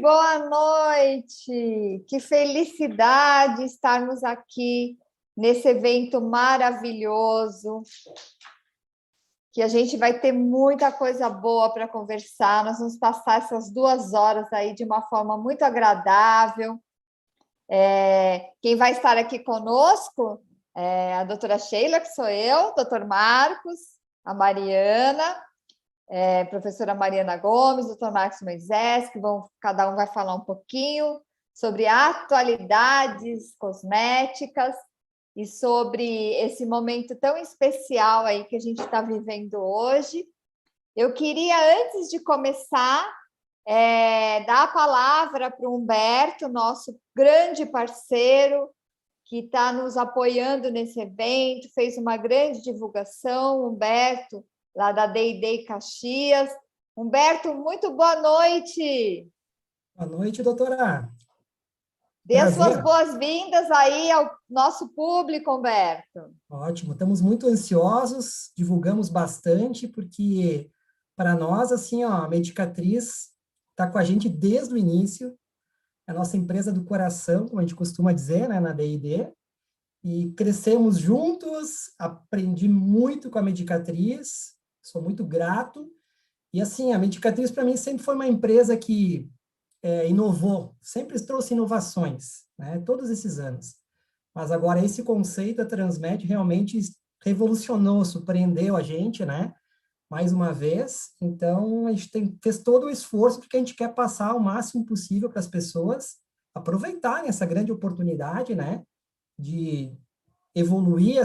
boa noite! Que felicidade estarmos aqui nesse evento maravilhoso, que a gente vai ter muita coisa boa para conversar. Nós vamos passar essas 2 horas aí de uma forma muito agradável. Quem vai estar aqui conosco é a doutora Sheila, que sou eu, doutor Marcos, a Mariana, professora Mariana Gomes, doutor Marcos Moisés, que cada um vai falar um pouquinho sobre atualidades cosméticas e sobre esse momento tão especial aí que a gente está vivendo hoje. Eu queria, antes de começar, dar a palavra para o Humberto, nosso grande parceiro, que está nos apoiando nesse evento, fez uma grande divulgação, Humberto, lá da D&D Caxias. Humberto, muito boa noite. Boa noite, doutora. Dê as suas boas-vindas aí ao nosso público, Humberto. Ótimo, estamos muito ansiosos, divulgamos bastante, porque para nós, assim, ó, a Medicatriz está com a gente desde o início, a nossa empresa do coração, como a gente costuma dizer, né, na D&D, e crescemos juntos, aprendi muito com a Medicatriz, sou muito grato, e assim, a Medicatriz para mim sempre foi uma empresa que inovou, sempre trouxe inovações, né, todos esses anos. Mas agora esse conceito da Transmed realmente revolucionou, surpreendeu a gente, né, mais uma vez. Então, a gente fez todo o esforço porque a gente quer passar o máximo possível para as pessoas aproveitarem essa grande oportunidade, né, de evoluir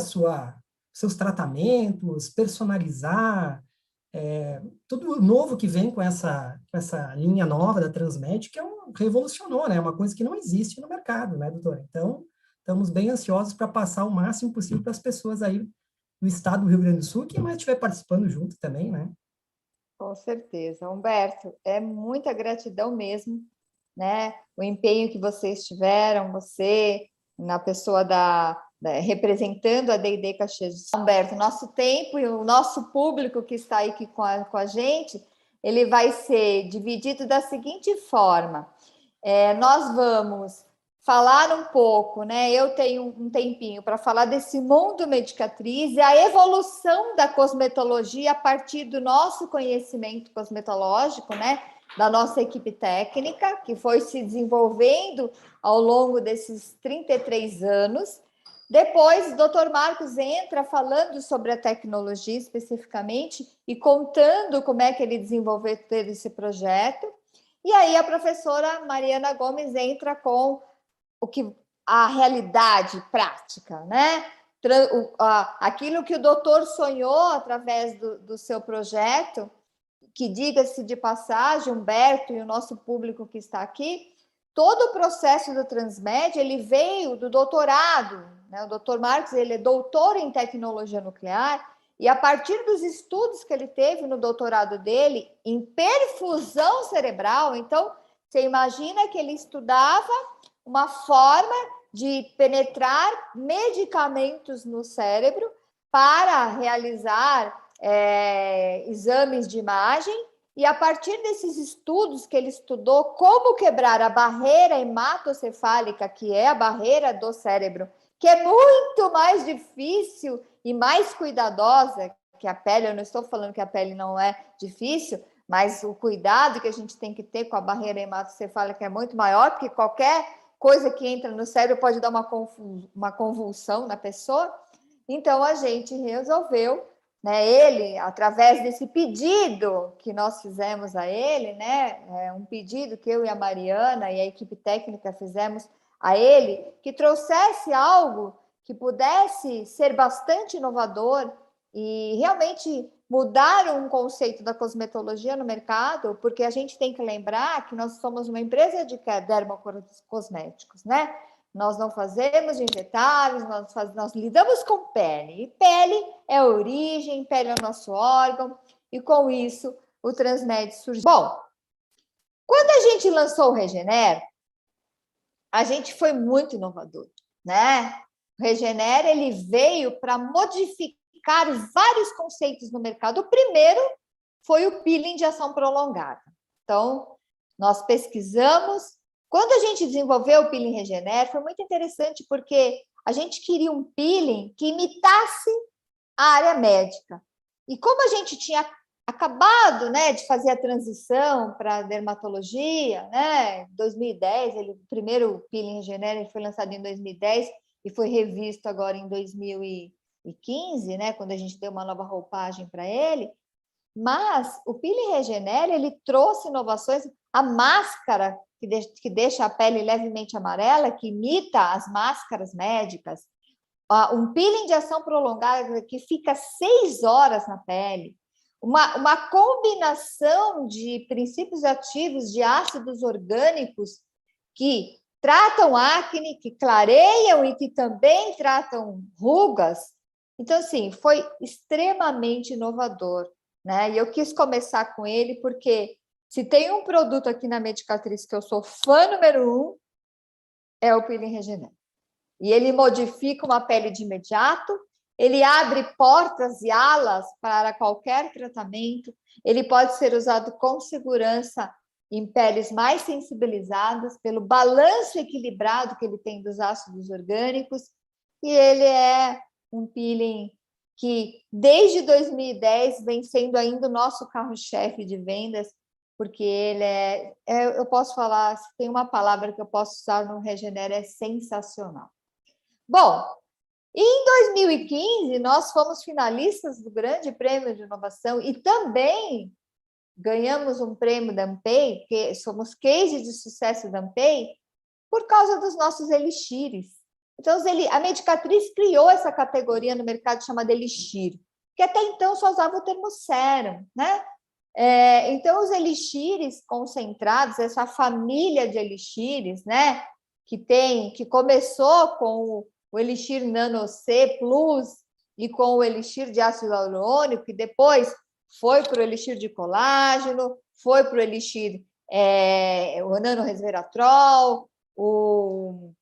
seus tratamentos, personalizar, tudo novo que vem com essa linha nova da Transmed, que revolucionou, né? Uma coisa que não existe no mercado, né, doutora? Então, estamos bem ansiosos para passar o máximo possível para as pessoas aí do estado do Rio Grande do Sul, quem mais estiver participando junto também, né? Com certeza. Humberto, é muita gratidão mesmo, né? O empenho que vocês tiveram, você, na pessoa representando a D&D Caxias. Humberto, nosso tempo e o nosso público que está aí com a gente, ele vai ser dividido da seguinte forma. Nós vamos falar um pouco, né? Eu tenho um tempinho para falar desse mundo Medicatriz e a evolução da cosmetologia a partir do nosso conhecimento cosmetológico, né? Da nossa equipe técnica, que foi se desenvolvendo ao longo desses 33 anos. Depois, o doutor Marcos entra falando sobre a tecnologia especificamente e contando como é que ele desenvolveu esse projeto. E aí a professora Mariana Gomes entra com a realidade prática, né? Aquilo que o doutor sonhou através do seu projeto, que, diga-se de passagem, Humberto e o nosso público que está aqui, todo o processo do Transmed, ele veio do doutorado, né? O doutor Marcos, ele é doutor em tecnologia nuclear, e a partir dos estudos que ele teve no doutorado dele, em perfusão cerebral, então, você imagina que ele estudava uma forma de penetrar medicamentos no cérebro para realizar exames de imagem, e a partir desses estudos que ele estudou como quebrar a barreira hematocefálica, que é a barreira do cérebro, que é muito mais difícil e mais cuidadosa que a pele. Eu não estou falando que a pele não é difícil, mas o cuidado que a gente tem que ter com a barreira hematocefálica é muito maior, porque qualquer coisa que entra no cérebro pode dar uma convulsão na pessoa. Então, a gente resolveu, né, ele, através desse pedido que nós fizemos a ele, né, um pedido que eu e a Mariana e a equipe técnica fizemos a ele, que trouxesse algo que pudesse ser bastante inovador e realmente mudar um conceito da cosmetologia no mercado, porque a gente tem que lembrar que nós somos uma empresa de dermocosméticos, né? Nós não fazemos injetáveis, nós lidamos com pele. E pele é a origem, pele é o nosso órgão, e com isso o Transmed surgiu. Bom, quando a gente lançou o Regener, a gente foi muito inovador, né? O Regener, ele veio para modificar vários conceitos no mercado. O primeiro foi o peeling de ação prolongada. Então, nós pesquisamos. Quando a gente desenvolveu o peeling Regener, foi muito interessante, porque a gente queria um peeling que imitasse a área médica. E como a gente tinha acabado, né, de fazer a transição para a dermatologia, né, em 2010, o primeiro peeling Regener foi lançado em 2010 e foi revisto agora em 2015, né, quando a gente deu uma nova roupagem para ele. Mas o peeling Regener, ele trouxe inovações, a máscara que deixa a pele levemente amarela, que imita as máscaras médicas, um peeling de ação prolongada que fica 6 horas na pele, uma combinação de princípios ativos de ácidos orgânicos que tratam acne, que clareiam e que também tratam rugas. Então, assim, foi extremamente inovador, né? E eu quis começar com ele porque se tem um produto aqui na Medicatriz que eu sou fã número 1, é o peeling Regener. E ele modifica uma pele de imediato, ele abre portas e alas para qualquer tratamento, ele pode ser usado com segurança em peles mais sensibilizadas, pelo balanço equilibrado que ele tem dos ácidos orgânicos, e ele é um peeling que, desde 2010, vem sendo ainda o nosso carro-chefe de vendas, porque ele eu posso falar, se tem uma palavra que eu posso usar no Regener, é sensacional. Bom, em 2015, nós fomos finalistas do Grande Prêmio de Inovação e também ganhamos um prêmio da Ampei, que somos case de sucesso da Ampei, por causa dos nossos elixires. Então, a Medicatriz criou essa categoria no mercado chamada elixir, que até então só usava o termo sérum, né? Então, os elixires concentrados, essa família de elixires, né? Que começou com o elixir Nano C Plus e com o elixir de ácido hialurônico, que depois foi para o elixir de colágeno, foi para o elixir o Nano Resveratrol, o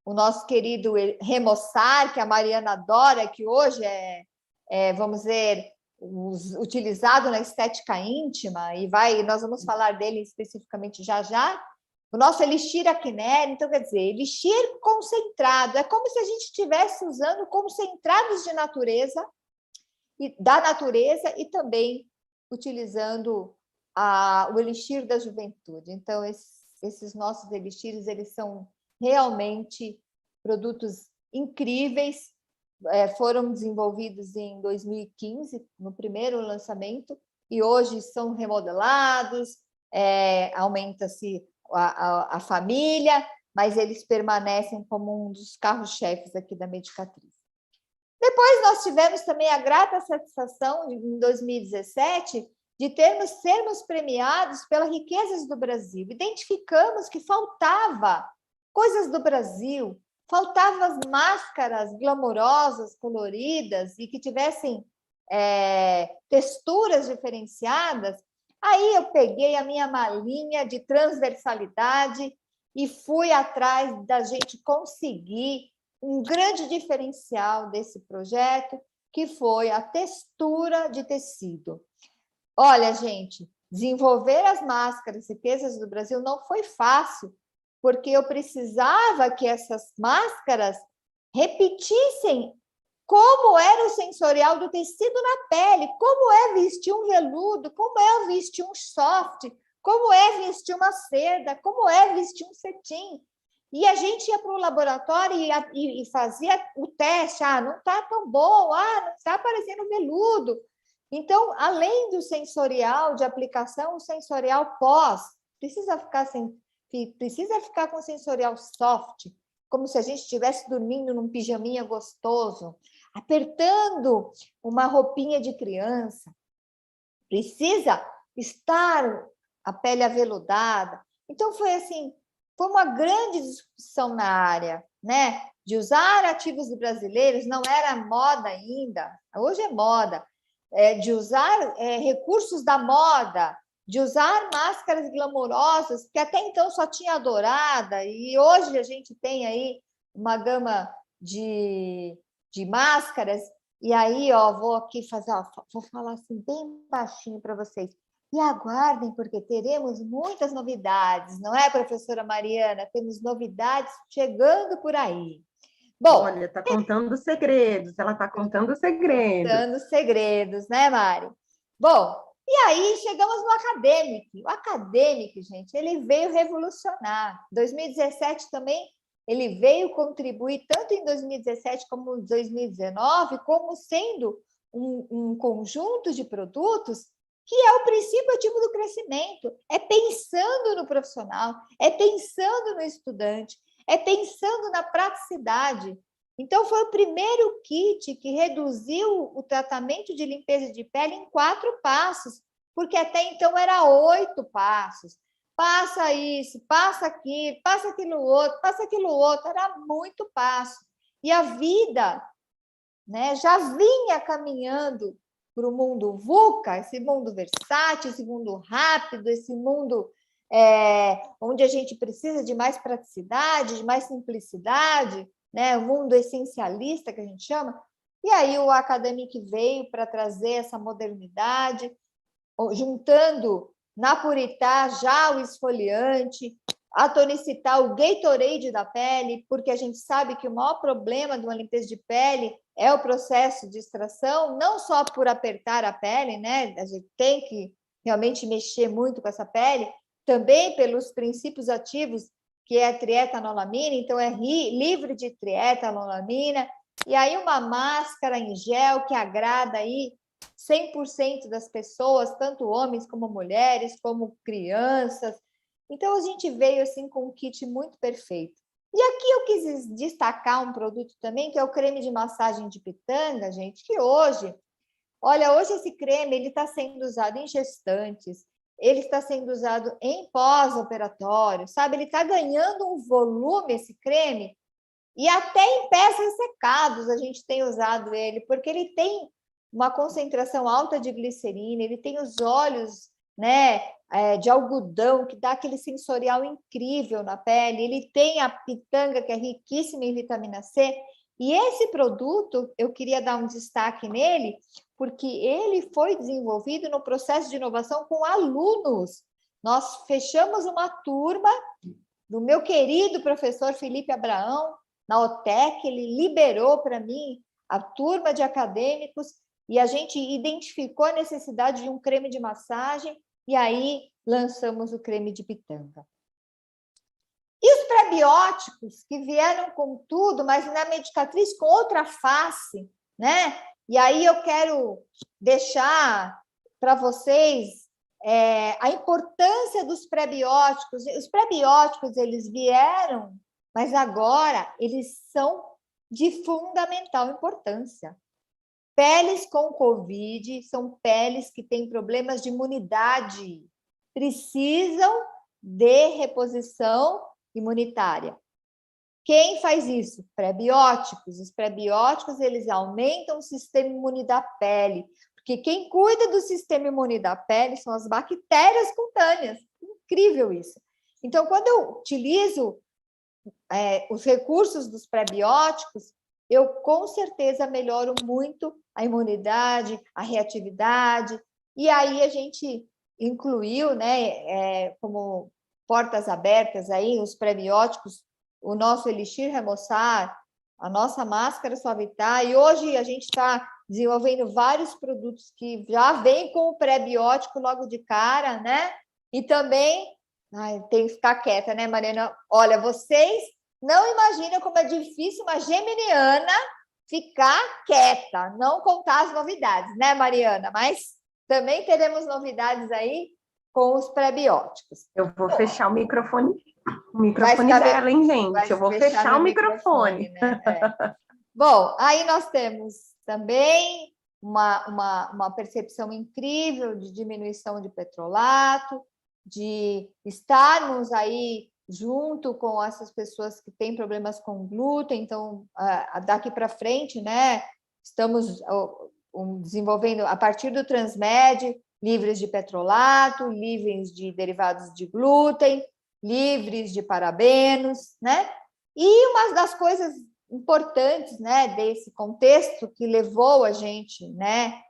nosso querido Remoçar, que a Mariana adora, que hoje vamos dizer, utilizado na estética íntima, e nós vamos falar dele especificamente já já. O nosso elixir acné, então, quer dizer, elixir concentrado, é como se a gente estivesse usando concentrados de natureza, da natureza, e também utilizando o elixir da juventude. Então, esses nossos elixires, eles são realmente produtos incríveis, foram desenvolvidos em 2015, no primeiro lançamento, e hoje são remodelados, aumenta-se a família, mas eles permanecem como um dos carros-chefes aqui da Medicatriz. Depois nós tivemos também a grata satisfação, em 2017, de sermos premiados pelas riquezas do Brasil. Identificamos que faltava coisas do Brasil, faltavam as máscaras glamourosas, coloridas e que tivessem texturas diferenciadas. Aí eu peguei a minha malinha de transversalidade e fui atrás da gente conseguir um grande diferencial desse projeto, que foi a textura de tecido. Olha, gente, desenvolver as máscaras riquezas do Brasil não foi fácil, porque eu precisava que essas máscaras repetissem como era o sensorial do tecido na pele, como é vestir um veludo, como é vestir um soft, como é vestir uma seda, como é vestir um cetim. E a gente ia para o laboratório e fazia o teste, não está tão bom, não está parecendo veludo. Então, além do sensorial de aplicação, o sensorial pós precisa ficar com sensorial soft, como se a gente estivesse dormindo num pijaminha gostoso, apertando uma roupinha de criança. Precisa estar a pele aveludada. Então, foi uma grande discussão na área, né? De usar ativos brasileiros, não era moda ainda, hoje é moda, de usar recursos da moda, de usar máscaras glamourosas, que até então só tinha a dourada, e hoje a gente tem aí uma gama de máscaras, e aí, vou aqui vou falar assim bem baixinho para vocês. E aguardem, porque teremos muitas novidades, não é, professora Mariana? Temos novidades chegando por aí. Bom, olha, está contando segredos, ela está contando segredos. contando segredos, né, Mari? Bom, e aí chegamos no acadêmico. O acadêmico, gente, ele veio revolucionar. 2017 também, ele veio contribuir tanto em 2017 como em 2019, como sendo um conjunto de produtos que é o princípio ativo do crescimento. É pensando no profissional, é pensando no estudante, é pensando na praticidade. Então, foi o primeiro kit que reduziu o tratamento de limpeza de pele em 4 passos, porque até então era 8 passos. Passa isso, passa aquilo, passa aquilo outro, era muito passo. E a vida, né, já vinha caminhando para o mundo VUCA, esse mundo versátil, esse mundo rápido, esse mundo onde a gente precisa de mais praticidade, de mais simplicidade, né? O mundo essencialista, que a gente chama. E aí o Academic veio para trazer essa modernidade, juntando na Puritá já o esfoliante, a tonicidade, o Gatorade da pele, porque a gente sabe que o maior problema de uma limpeza de pele é o processo de extração, não só por apertar a pele, né? A gente tem que realmente mexer muito com essa pele, também pelos princípios ativos, que é a trietanolamina, então é livre de trietanolamina, e aí uma máscara em gel que agrada aí 100% das pessoas, tanto homens como mulheres, como crianças. Então, a gente veio assim com um kit muito perfeito. E aqui eu quis destacar um produto também, que é o creme de massagem de pitanga, gente, que hoje, olha, hoje esse creme ele está sendo usado em gestantes, ele está sendo usado em pós-operatório, sabe? Ele está ganhando um volume, esse creme, e até em pés ressecados a gente tem usado ele, porque ele tem uma concentração alta de glicerina, ele tem os óleos, né, de algodão, que dá aquele sensorial incrível na pele, ele tem a pitanga, que é riquíssima em vitamina C, e esse produto, eu queria dar um destaque nele, porque ele foi desenvolvido no processo de inovação com alunos. Nós fechamos uma turma do meu querido professor Felipe Abraão, na OTEC, ele liberou para mim a turma de acadêmicos e a gente identificou a necessidade de um creme de massagem e aí lançamos o creme de pitanga. E os prebióticos, que vieram com tudo, mas na Medicatriz com outra face, né? E aí eu quero deixar para vocês a importância dos prebióticos. Os prebióticos, eles vieram, mas agora eles são de fundamental importância. Peles com Covid são peles que têm problemas de imunidade, precisam de reposição imunitária. Quem faz isso? Prebióticos. Os prebióticos, eles aumentam o sistema imune da pele, porque quem cuida do sistema imune da pele são as bactérias cutâneas. Incrível isso. Então, quando eu utilizo os recursos dos prebióticos, eu com certeza melhoro muito a imunidade, a reatividade, e aí a gente incluiu, né, como portas abertas aí, os prebióticos, o nosso Elixir Remoçar, a nossa máscara Suavitar, e hoje a gente está desenvolvendo vários produtos que já vêm com o prebiótico logo de cara, né? E também, tem que ficar quieta, né, Mariana? Olha, vocês não imaginam como é difícil uma geminiana ficar quieta, não contar as novidades, né, Mariana? Mas também teremos novidades aí com os prebióticos. Eu vou fechar o microfone dela, hein, gente? Eu vou fechar o microfone. Né? Bom, aí nós temos também uma percepção incrível de diminuição de petrolato, de estarmos aí junto com essas pessoas que têm problemas com glúten. Então, daqui para frente, né, estamos desenvolvendo, a partir do Transmed, livres de petrolato, livres de derivados de glúten, livres de parabenos, né? E uma das coisas importantes, né, desse contexto que levou a gente, né,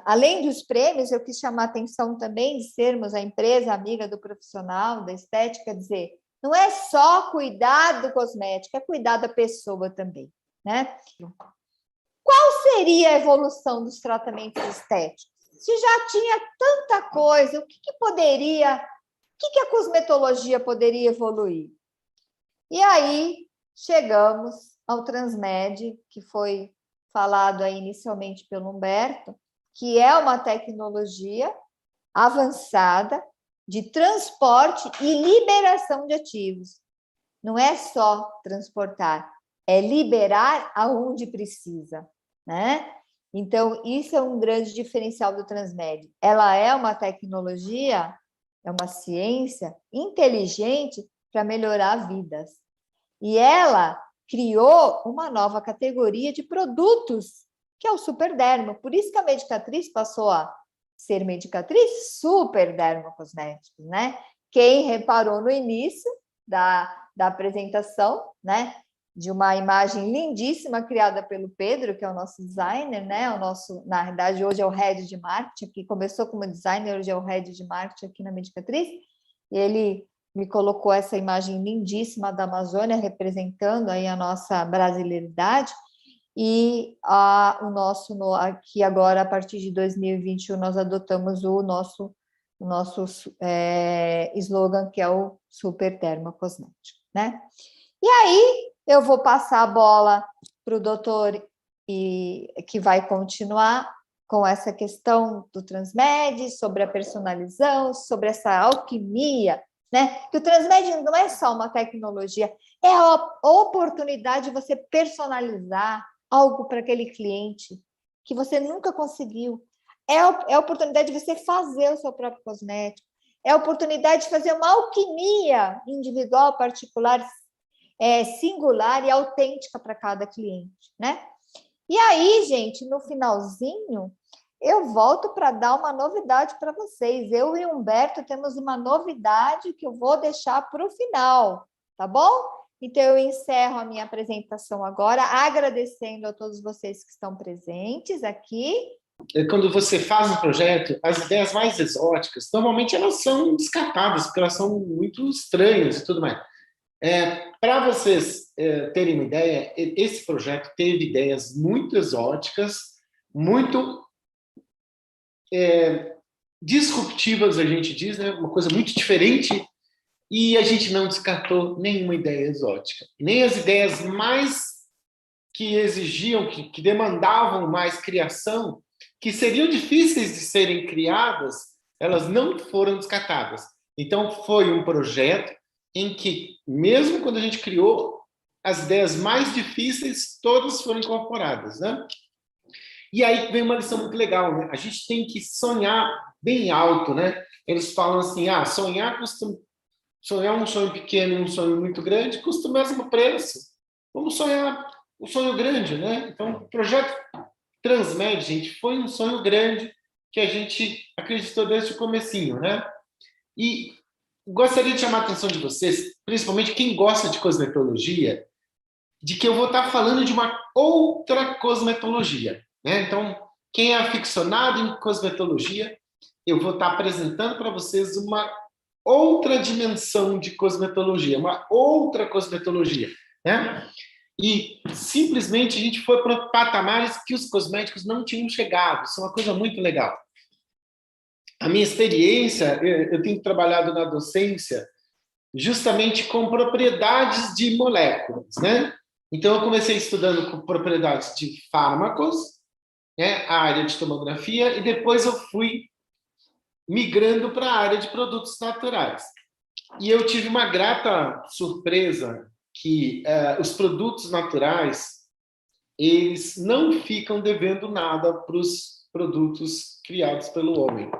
além dos prêmios, eu quis chamar a atenção também de sermos a empresa amiga do profissional, da estética, dizer, não é só cuidar do cosmético, é cuidar da pessoa também, né? Qual seria a evolução dos tratamentos estéticos? Se já tinha tanta coisa, o que a cosmetologia poderia evoluir? E aí chegamos ao Transmed, que foi falado aí inicialmente pelo Humberto, que é uma tecnologia avançada de transporte e liberação de ativos. Não é só transportar, é liberar aonde precisa, né? Então, isso é um grande diferencial do Transmed. Ela é uma tecnologia, é uma ciência inteligente para melhorar vidas. E ela criou uma nova categoria de produtos, que é o Superdermo. Por isso que a Medicatriz passou a ser Medicatriz Super Dermocosméticos, né? Quem reparou no início da apresentação, né? De uma imagem lindíssima criada pelo Pedro, que é o nosso designer, né? O nosso, na verdade, hoje é o head de marketing, que começou como designer, hoje é o head de marketing aqui na Medicatriz. E ele me colocou essa imagem lindíssima da Amazônia, representando aí a nossa brasileiridade. E o nosso, aqui agora, a partir de 2021, nós adotamos o nosso slogan, que é o Super Dermocosmético, né? E aí, eu vou passar a bola para o doutor, que vai continuar com essa questão do Transmed, sobre a personalização, sobre essa alquimia, né? Que o Transmed não é só uma tecnologia, é a oportunidade de você personalizar algo para aquele cliente que você nunca conseguiu. É a oportunidade de você fazer o seu próprio cosmético. É a oportunidade de fazer uma alquimia individual, particular, singular e autêntica para cada cliente, né? E aí, gente, no finalzinho, eu volto para dar uma novidade para vocês. Eu e o Humberto temos uma novidade que eu vou deixar para o final, tá bom? Então, eu encerro a minha apresentação agora, agradecendo a todos vocês que estão presentes aqui. Quando você faz um projeto, as ideias mais exóticas, normalmente elas são descartadas, porque elas são muito estranhas e tudo mais. Para vocês terem uma ideia, esse projeto teve ideias muito exóticas, muito disruptivas, a gente diz, né? Uma coisa muito diferente, e a gente não descartou nenhuma ideia exótica. Nem as ideias mais que exigiam, que demandavam mais criação, que seriam difíceis de serem criadas, elas não foram descartadas. Então, foi um projeto em que, mesmo quando a gente criou, as ideias mais difíceis, todas foram incorporadas, né? E aí vem uma lição muito legal, né? A gente tem que sonhar bem alto, né? Eles falam assim, sonhar um sonho pequeno e um sonho muito grande custa o mesmo preço. Vamos sonhar um sonho grande, né? Então, o projeto Transmed, gente, foi um sonho grande que a gente acreditou desde o comecinho, né? E gostaria de chamar a atenção de vocês, principalmente quem gosta de cosmetologia, de que eu vou estar falando de uma outra cosmetologia, né? Então, quem é aficionado em cosmetologia, eu vou estar apresentando para vocês uma outra dimensão de cosmetologia, uma outra cosmetologia, né? E simplesmente a gente foi para patamares que os cosméticos não tinham chegado. Isso é uma coisa muito legal. A minha experiência, eu tenho trabalhado na docência justamente com propriedades de moléculas, né? Então, eu comecei estudando com propriedades de fármacos, né? A área de tomografia, e depois eu fui migrando para a área de produtos naturais. E eu tive uma grata surpresa que os produtos naturais, eles não ficam devendo nada para os produtos criados pelo homem.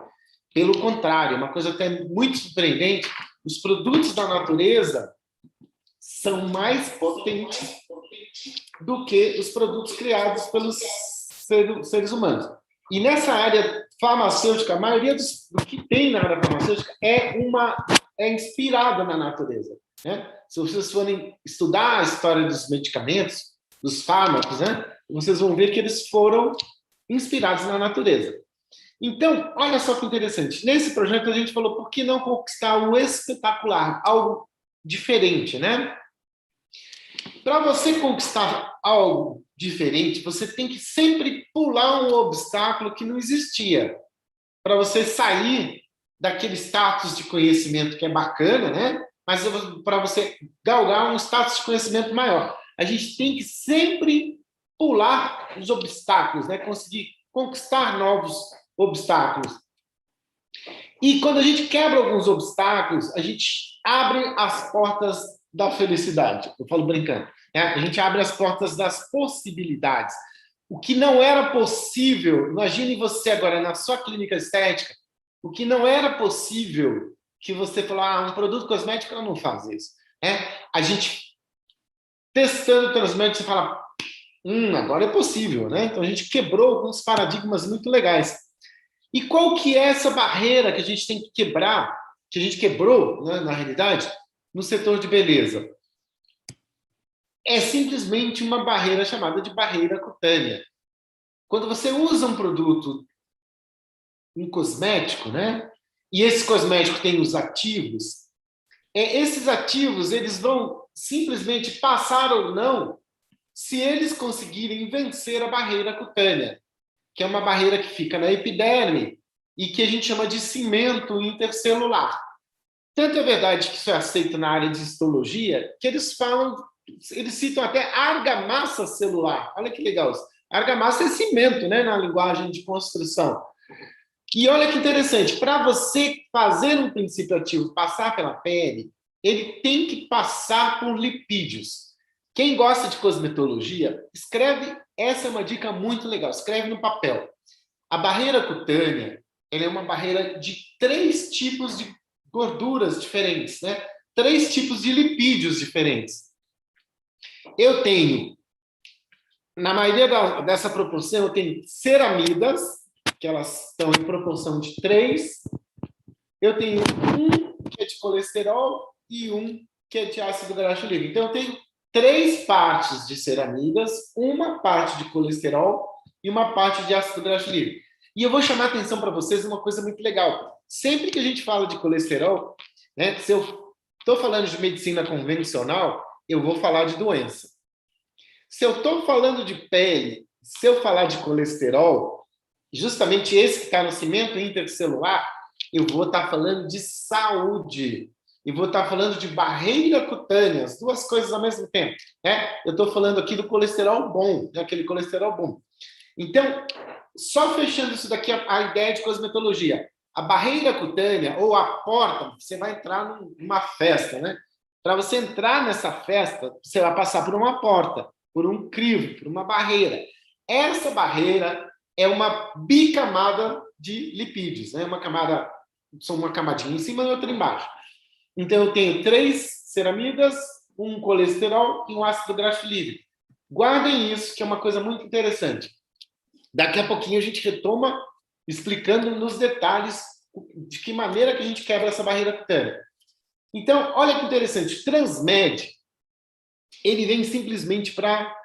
Pelo contrário, uma coisa até muito surpreendente, os produtos da natureza são mais potentes do que os produtos criados pelos seres humanos. E nessa área farmacêutica, a maioria do que tem na área farmacêutica é inspirada na natureza, né? Se vocês forem estudar a história dos medicamentos, dos fármacos, né, vocês vão ver que eles foram inspirados na natureza. Então, olha só que interessante. Nesse projeto, a gente falou, por que não conquistar o espetacular, algo diferente, né? Para você conquistar algo diferente, você tem que sempre pular um obstáculo que não existia. Para você sair daquele status de conhecimento que é bacana, né? Mas para você galgar um status de conhecimento maior. A gente tem que sempre pular os obstáculos, né? Conseguir conquistar novos obstáculos. E quando a gente quebra alguns obstáculos, a gente abre as portas da felicidade. Eu falo brincando, né? A gente abre as portas das possibilidades. O que não era possível, imagine você agora na sua clínica estética, o que não era possível que você falou, um produto cosmético ela não faz isso. A gente testando o transmédico, você fala, agora é possível, né? Então a gente quebrou alguns paradigmas muito legais. E qual que é essa barreira que a gente tem que quebrar, que a gente quebrou, né, na realidade, no setor de beleza? É simplesmente uma barreira chamada de barreira cutânea. Quando você usa um produto, um cosmético, né? E esse cosmético tem os ativos, esses ativos eles vão simplesmente passar ou não se eles conseguirem vencer a barreira cutânea, que é uma barreira que fica na epiderme e que a gente chama de cimento intercelular. Tanto é verdade que isso é aceito na área de histologia, que eles citam até argamassa celular. Olha que legal isso. Argamassa é cimento, né, na linguagem de construção. E olha que interessante, para você fazer um princípio ativo passar pela pele, ele tem que passar por lipídios. Quem gosta de cosmetologia, escreve, essa é uma dica muito legal, escreve no papel. A barreira cutânea, ela é uma barreira de 3 tipos de gorduras diferentes, né? 3 tipos de lipídios diferentes. Eu tenho, na maioria dessa proporção, eu tenho ceramidas, que elas estão em proporção de 3. Eu tenho um que é de colesterol e um que é de ácido graxo livre. Então, eu tenho 3 partes de ceramidas, uma parte de colesterol e uma parte de ácido graxo livre. E eu vou chamar a atenção para vocês uma coisa muito legal. Sempre que a gente fala de colesterol, né, se eu estou falando de medicina convencional, eu vou falar de doença. Se eu estou falando de pele, se eu falar de colesterol, justamente esse que está no cimento intercelular, eu vou estar falando de saúde. E vou estar falando de barreira cutânea, as 2 coisas ao mesmo tempo. Né? Eu estou falando aqui do colesterol bom, né? Aquele colesterol bom. Então, só fechando isso daqui, a ideia de cosmetologia. A barreira cutânea, ou a porta, você vai entrar numa festa, né? Para você entrar nessa festa, você vai passar por uma porta, por um crivo, por uma barreira. Essa barreira é uma bicamada de lipídios, né? Uma camadinha em cima e outra embaixo. Então, eu tenho 3 ceramidas, um colesterol e um ácido graxo livre. Guardem isso, que é uma coisa muito interessante. Daqui a pouquinho a gente retoma explicando nos detalhes de que maneira que a gente quebra essa barreira cutânea. Então, olha que interessante. O Transmed, ele vem simplesmente para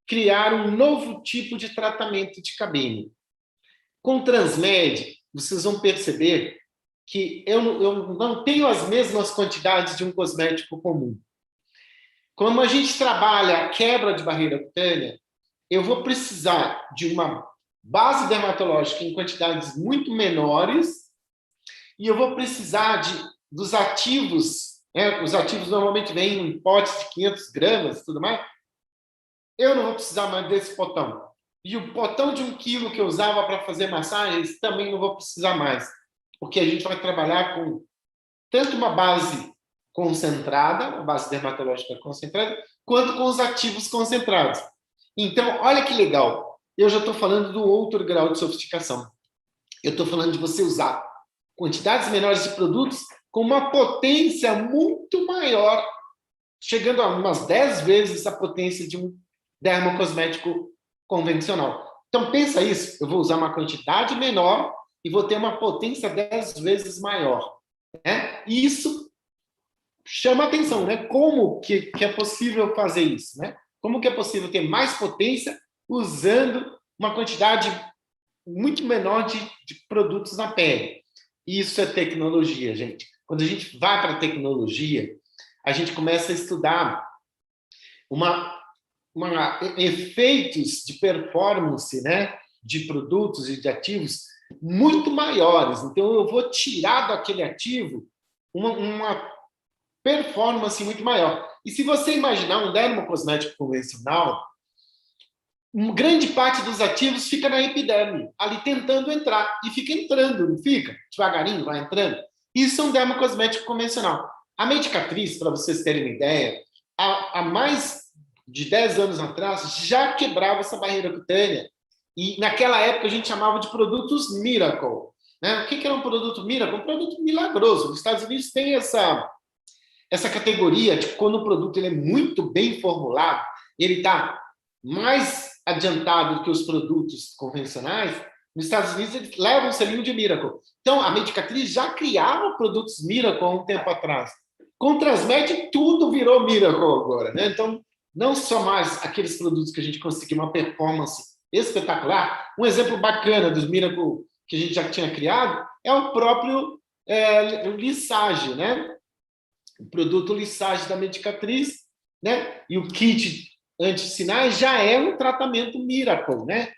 criar um novo tipo de tratamento de cabine. Com o Transmed, vocês vão perceber que eu não tenho as mesmas quantidades de um cosmético comum. Como a gente trabalha a quebra de barreira cutânea, eu vou precisar de uma base dermatológica em quantidades muito menores e eu vou precisar dos ativos, né? Os ativos normalmente vêm em potes de 500 gramas e tudo mais. Eu não vou precisar mais desse potão. E o potão de 1 quilo que eu usava para fazer massagens, também não vou precisar mais. Porque a gente vai trabalhar com tanto uma base concentrada, uma base dermatológica concentrada, quanto com os ativos concentrados. Então, olha que legal. Eu já estou falando do outro grau de sofisticação. Eu estou falando de você usar quantidades menores de produtos com uma potência muito maior, chegando a umas 10 vezes a potência de um dermocosmético convencional. Então, pensa isso. Eu vou usar uma quantidade menor e vou ter uma potência 10 vezes maior. Né? E isso chama atenção, né? Como que é possível fazer isso? Né? Como que é possível ter mais potência usando uma quantidade muito menor de produtos na pele. Isso é tecnologia, gente. Quando a gente vai para a tecnologia, a gente começa a estudar efeitos de performance, né, de produtos e de ativos muito maiores. Então, eu vou tirar daquele ativo uma performance muito maior. E se você imaginar um dermocosmético convencional, uma grande parte dos ativos fica na epiderme, ali tentando entrar, e fica entrando, não fica? Devagarinho, vai entrando. Isso é um dermocosmético convencional. A Medicatriz, para vocês terem uma ideia, há mais de 10 anos atrás, já quebrava essa barreira cutânea, e naquela época a gente chamava de produtos Miracle. Né? O que era um produto Miracle? Um produto milagroso. Nos Estados Unidos tem essa categoria de quando o produto ele é muito bem formulado, ele está mais adiantado do que os produtos convencionais. Nos Estados Unidos eles levam o selinho de Miracle. Então, a Medicatriz já criava produtos Miracle há um tempo atrás. Com o Transmed, tudo virou Miracle agora. Né? Então, não só mais aqueles produtos que a gente conseguiu uma performance espetacular. Um exemplo bacana dos Miracle que a gente já tinha criado é o próprio Lissage, né? O produto Lissage da Medicatriz, né? E o kit anti-sinais já é um tratamento Miracle, né?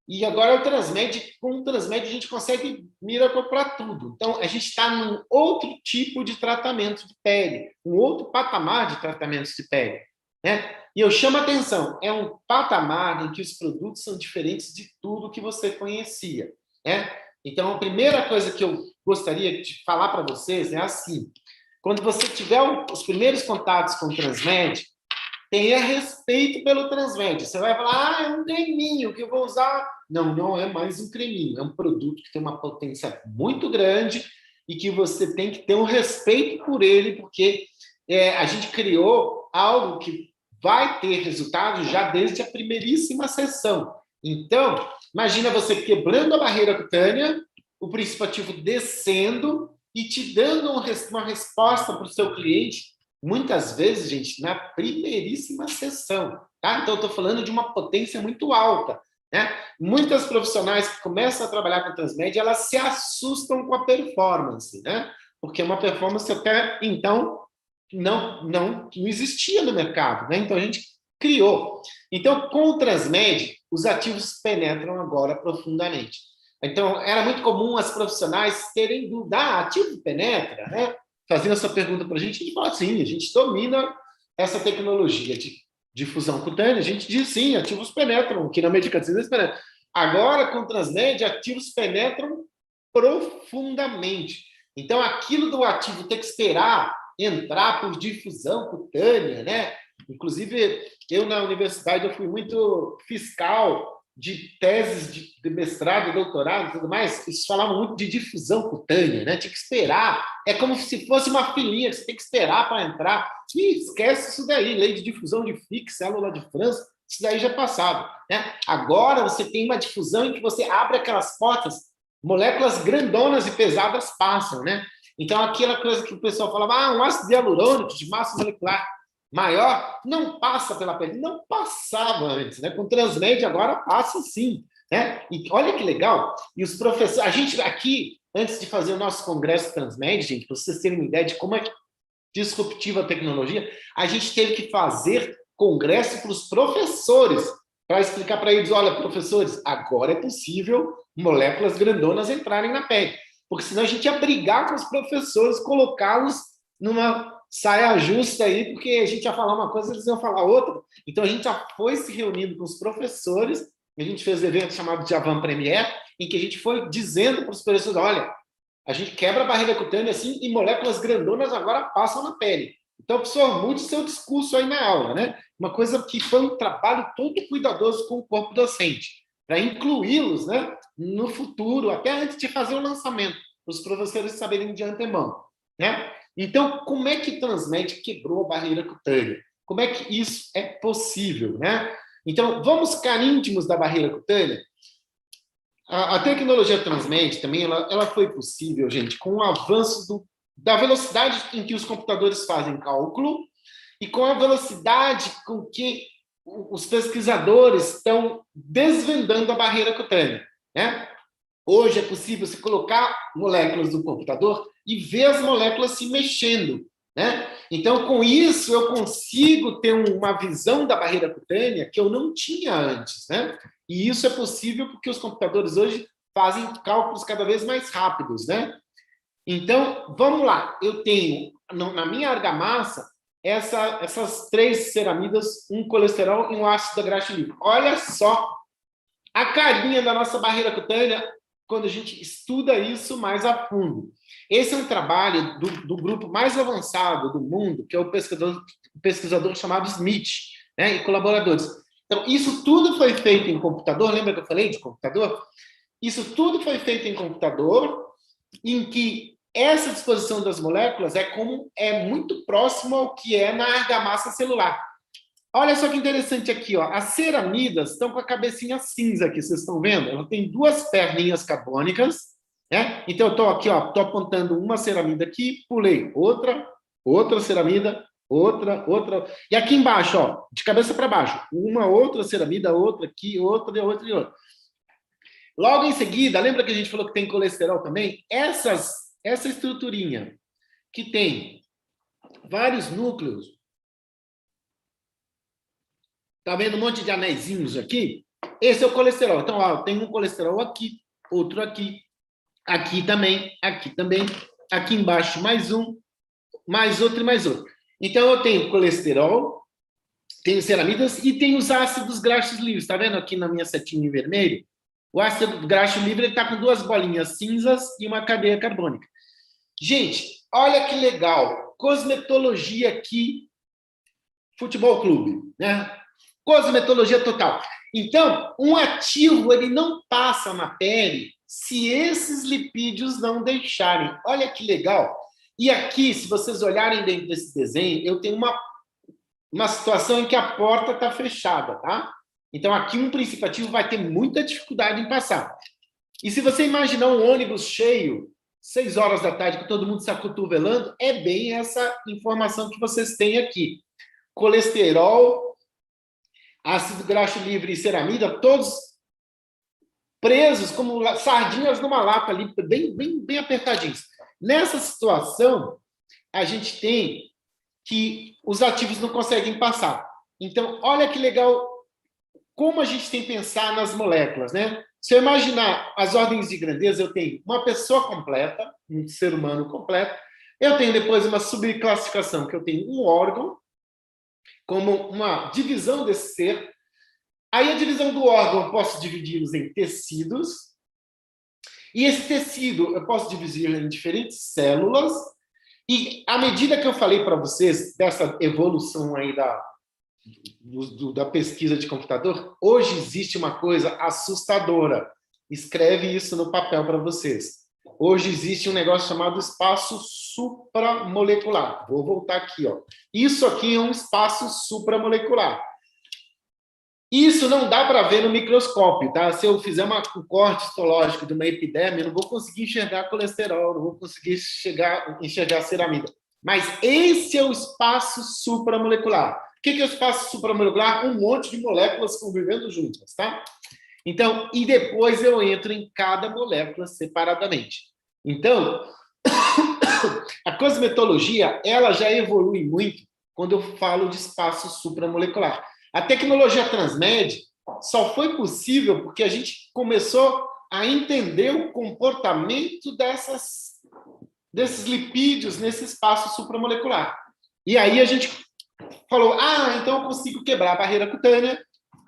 E agora o Transmed, com o Transmed a gente consegue Miracle para tudo. Então, a gente está num outro tipo de tratamento de pele, um outro patamar de tratamentos de pele, né? E eu chamo a atenção, é um patamar em que os produtos são diferentes de tudo que você conhecia, né? Então, a primeira coisa que eu gostaria de falar para vocês é assim: quando você tiver os primeiros contatos com o Transmed, tenha respeito pelo Transmed. Você vai falar, é um creminho que eu vou usar. Não, não é mais um creminho. É um produto que tem uma potência muito grande e que você tem que ter um respeito por ele, porque a gente criou algo que vai ter resultado já desde a primeiríssima sessão. Então, imagina você quebrando a barreira cutânea, o princípio ativo descendo e te dando uma resposta para o seu cliente, muitas vezes, gente, na primeiríssima sessão. Tá? Então, eu estou falando de uma potência muito alta. Né? Muitas profissionais que começam a trabalhar com Transmed, elas se assustam com a performance, né? Porque é uma performance até então não existia no mercado. Né? Então, a gente criou. Então, com o Transmed, os ativos penetram agora profundamente. Então, era muito comum as profissionais terem dúvida, ativo penetra, né? Fazendo essa pergunta para a gente fala sim, a gente domina essa tecnologia de difusão cutânea, a gente diz sim, ativos penetram, que na Medicatriz eles penetram. Agora, com o Transmed, ativos penetram profundamente. Então, aquilo do ativo ter que esperar entrar por difusão cutânea, né? Inclusive, eu na universidade eu fui muito fiscal de teses de mestrado e doutorado e tudo mais, eles falavam muito de difusão cutânea, né? Tinha que esperar. É como se fosse uma filinha que você tem que esperar para entrar. E esquece isso daí, lei de difusão de Fick, célula de França, isso daí já é passado. Né? Agora você tem uma difusão em que você abre aquelas portas, moléculas grandonas e pesadas passam, né? Então, aquela coisa que o pessoal falava, um ácido hialurônico de massa molecular maior não passa pela pele. Não passava antes, né? Com o Transmed agora passa sim, né? E olha que legal. E os professores, a gente aqui, antes de fazer o nosso congresso Transmed, gente, para vocês terem uma ideia de como é disruptiva a tecnologia, a gente teve que fazer congresso para os professores, para explicar para eles, olha, professores, agora é possível moléculas grandonas entrarem na pele, porque senão a gente ia brigar com os professores, colocá-los numa saia justa aí, porque a gente ia falar uma coisa, eles iam falar outra. Então, a gente já foi se reunindo com os professores, a gente fez um evento chamado de Avant Premiere, em que a gente foi dizendo para os professores, olha, a gente quebra a barreira cutânea assim e moléculas grandonas agora passam na pele. Então, professor, mude seu discurso aí na aula, né? Uma coisa que foi um trabalho todo cuidadoso com o corpo docente, para incluí-los, né, no futuro, até antes de fazer o lançamento, para os professores saberem de antemão, né? Então, como é que Transmed quebrou a barreira cutânea? Como é que isso é possível, né? Então, vamos ficar íntimos da barreira cutânea? A tecnologia Transmed também ela foi possível, gente, com o avanço da velocidade em que os computadores fazem cálculo e com a velocidade com que os pesquisadores estão desvendando a barreira cutânea, né? Hoje é possível se colocar moléculas no computador e ver as moléculas se mexendo, né? Então, com isso, eu consigo ter uma visão da barreira cutânea que eu não tinha antes, né? E isso é possível porque os computadores hoje fazem cálculos cada vez mais rápidos, né? Então, vamos lá. Eu tenho, na minha argamassa, essas 3 ceramidas, um colesterol e um ácido graxo livre. Olha só a carinha da nossa barreira cutânea quando a gente estuda isso mais a fundo. Esse é um trabalho do grupo mais avançado do mundo, que é o pesquisador chamado Smith, né, e colaboradores. Então, isso tudo foi feito em computador, lembra que eu falei de computador? Isso tudo foi feito em computador, em que essa disposição das moléculas é muito próximo ao que é na argamassa celular. Olha só que interessante aqui, ó. As ceramidas estão com a cabecinha cinza aqui, vocês estão vendo? Ela tem 2 perninhas carbônicas, né? Então eu estou aqui, ó, estou apontando uma ceramida aqui, pulei outra ceramida, outra. E aqui embaixo, ó, de cabeça para baixo, uma outra ceramida, outra aqui, outra e outra. Logo em seguida, lembra que a gente falou que tem colesterol também? Essa estruturinha que tem vários núcleos, tá vendo um monte de anéisinhos aqui? Esse é o colesterol. Então, ó, tem um colesterol aqui, outro aqui também, aqui embaixo mais um, mais outro e mais outro. Então, eu tenho colesterol, tenho ceramidas e tenho os ácidos graxos livres. Tá vendo aqui na minha setinha em vermelho? O ácido graxo livre está com 2 bolinhas cinzas e uma cadeia carbônica. Gente, olha que legal. Cosmetologia aqui, futebol clube, né? Cosmetologia total. Então, um ativo, ele não passa na pele se esses lipídios não deixarem. Olha que legal. E aqui, se vocês olharem dentro desse desenho, eu tenho uma situação em que a porta está fechada, tá? Então, aqui um princípio ativo vai ter muita dificuldade em passar. E se você imaginar um ônibus cheio, 6 horas da tarde, com todo mundo se acotovelando, é bem essa informação que vocês têm aqui. Colesterol, ácido graxo livre e ceramida, todos presos como sardinhas numa lata ali, bem apertadinhos. Nessa situação, a gente tem que os ativos não conseguem passar. Então, olha que legal como a gente tem que pensar nas moléculas, né? Se eu imaginar as ordens de grandeza, eu tenho uma pessoa completa, um ser humano completo, eu tenho depois uma subclassificação, que eu tenho um órgão, como uma divisão desse ser. Aí a divisão do órgão eu posso dividi-los em tecidos, e esse tecido eu posso dividir em diferentes células, e à medida que eu falei para vocês dessa evolução aí da pesquisa de computador, hoje existe uma coisa assustadora. Escreve isso no papel para vocês. Hoje existe um negócio chamado espaço supramolecular. Vou voltar aqui, ó. Isso aqui é um espaço supramolecular. Isso não dá para ver no microscópio, tá? Se eu fizer um corte histológico de uma epiderme, eu não vou conseguir enxergar colesterol, não vou conseguir enxergar ceramida. Mas esse é o espaço supramolecular. O que é o espaço supramolecular? Um monte de moléculas convivendo juntas, tá? Então, e depois eu entro em cada molécula separadamente. Então, a cosmetologia, ela já evolui muito quando eu falo de espaço supramolecular. A tecnologia Transmed só foi possível porque a gente começou a entender o comportamento desses lipídios nesse espaço supramolecular. E aí a gente falou, então eu consigo quebrar a barreira cutânea,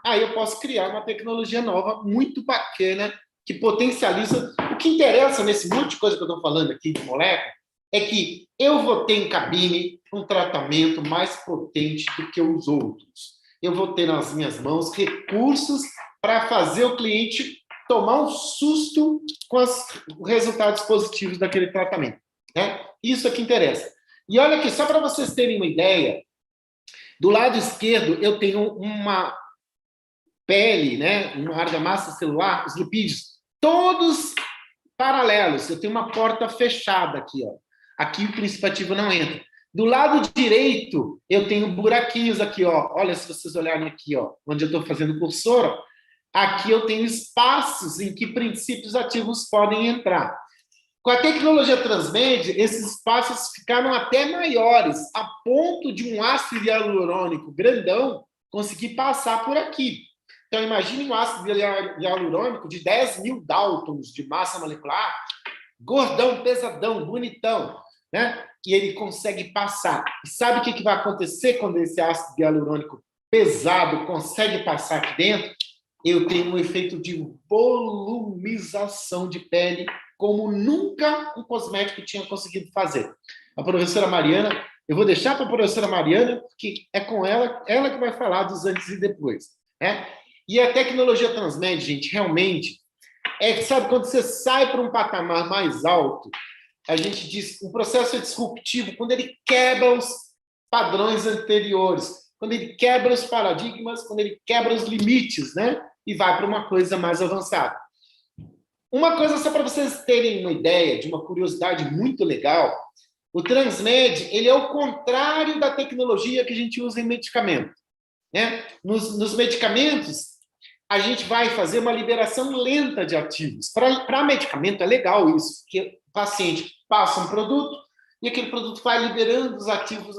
aí eu posso criar uma tecnologia nova, muito bacana, que potencializa. O que interessa nesse monte de coisa que eu estou falando aqui de molécula é que eu vou ter em cabine um tratamento mais potente do que os outros. Eu vou ter nas minhas mãos recursos para fazer o cliente tomar um susto com os resultados positivos daquele tratamento, né? Isso é que interessa. E olha aqui, só para vocês terem uma ideia, do lado esquerdo eu tenho uma pele, né? Uma argamassa celular, os lipídios, todos paralelos. Eu tenho uma porta fechada aqui, ó. Aqui o princípio ativo não entra. Do lado direito, eu tenho buraquinhos aqui, ó. Olha, se vocês olharem aqui, ó, onde eu estou fazendo o cursor, ó, aqui eu tenho espaços em que princípios ativos podem entrar. Com a tecnologia Transmed, esses espaços ficaram até maiores, a ponto de um ácido hialurônico grandão conseguir passar por aqui. Então, imagine um ácido hialurônico de 10.000 Daltons de massa molecular, gordão, pesadão, bonitão, né? E ele consegue passar. E sabe o que vai acontecer quando esse ácido hialurônico pesado consegue passar aqui dentro? Eu tenho um efeito de volumização de pele como nunca um cosmético tinha conseguido fazer. A professora Mariana, eu vou deixar para a professora Mariana, porque é com ela que vai falar dos antes e depois, né? E a tecnologia Transmed, gente, realmente, sabe, quando você sai para um patamar mais alto, a gente diz, o processo é disruptivo quando ele quebra os padrões anteriores, quando ele quebra os paradigmas, quando ele quebra os limites, né? E vai para uma coisa mais avançada. Uma coisa só para vocês terem uma ideia de uma curiosidade muito legal, o Transmed, ele é o contrário da tecnologia que a gente usa em medicamento, né? Nos medicamentos, a gente vai fazer uma liberação lenta de ativos. Para medicamento é legal isso, porque o paciente passa um produto e aquele produto vai liberando os ativos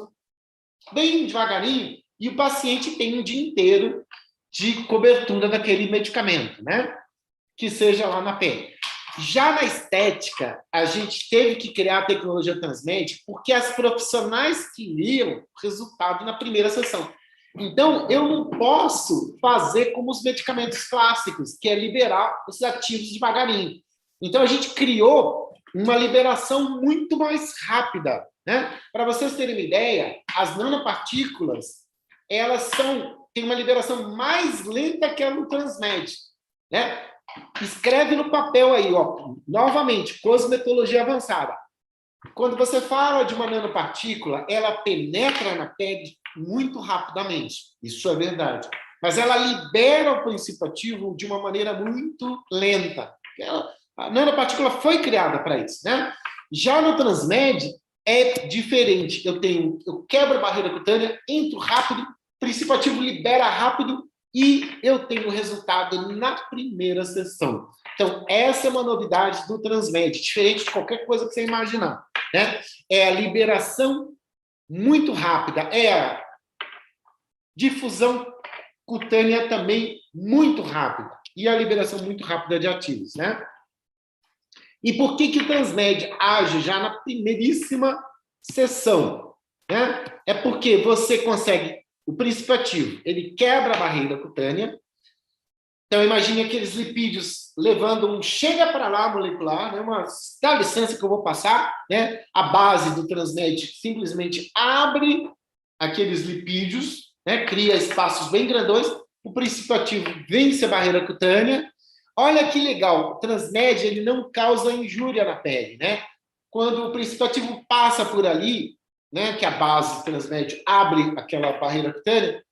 bem devagarinho e o paciente tem um dia inteiro de cobertura daquele medicamento, né? Que seja lá na pele. Já na estética, a gente teve que criar a tecnologia Transmed porque as profissionais queriam resultado na primeira sessão. Então, eu não posso fazer como os medicamentos clássicos, que é liberar os ativos devagarinho. Então, a gente criou uma liberação muito mais rápida, né? Para vocês terem uma ideia, as nanopartículas, elas têm uma liberação mais lenta que a do Transmed, né? Escreve no papel aí, ó, novamente, cosmetologia avançada. Quando você fala de uma nanopartícula, ela penetra na pele muito rapidamente. Isso é verdade. Mas ela libera o princípio ativo de uma maneira muito lenta. A nanopartícula foi criada para isso, né? Já no Transmed é diferente. Eu quebro a barreira cutânea, entro rápido, o princípio ativo libera rápido e eu tenho o resultado na primeira sessão. Então, essa é uma novidade do Transmed, diferente de qualquer coisa que você imaginar, né? É a liberação muito rápida, é a difusão cutânea também muito rápida, e a liberação muito rápida de ativos, né? E por que o Transmed age já na primeiríssima sessão, né? É porque você consegue, o princípio ativo, ele quebra a barreira cutânea. Então, imagine aqueles lipídios levando chega para lá molecular, né? Dá licença que eu vou passar, né? A base do Transmed simplesmente abre aqueles lipídios, né? Cria espaços bem grandões, o princípio ativo vence a barreira cutânea. Olha que legal, o Transmed, ele não causa injúria na pele, né? Quando o princípio ativo passa por ali, né? Que a base do Transmed abre aquela barreira cutânea,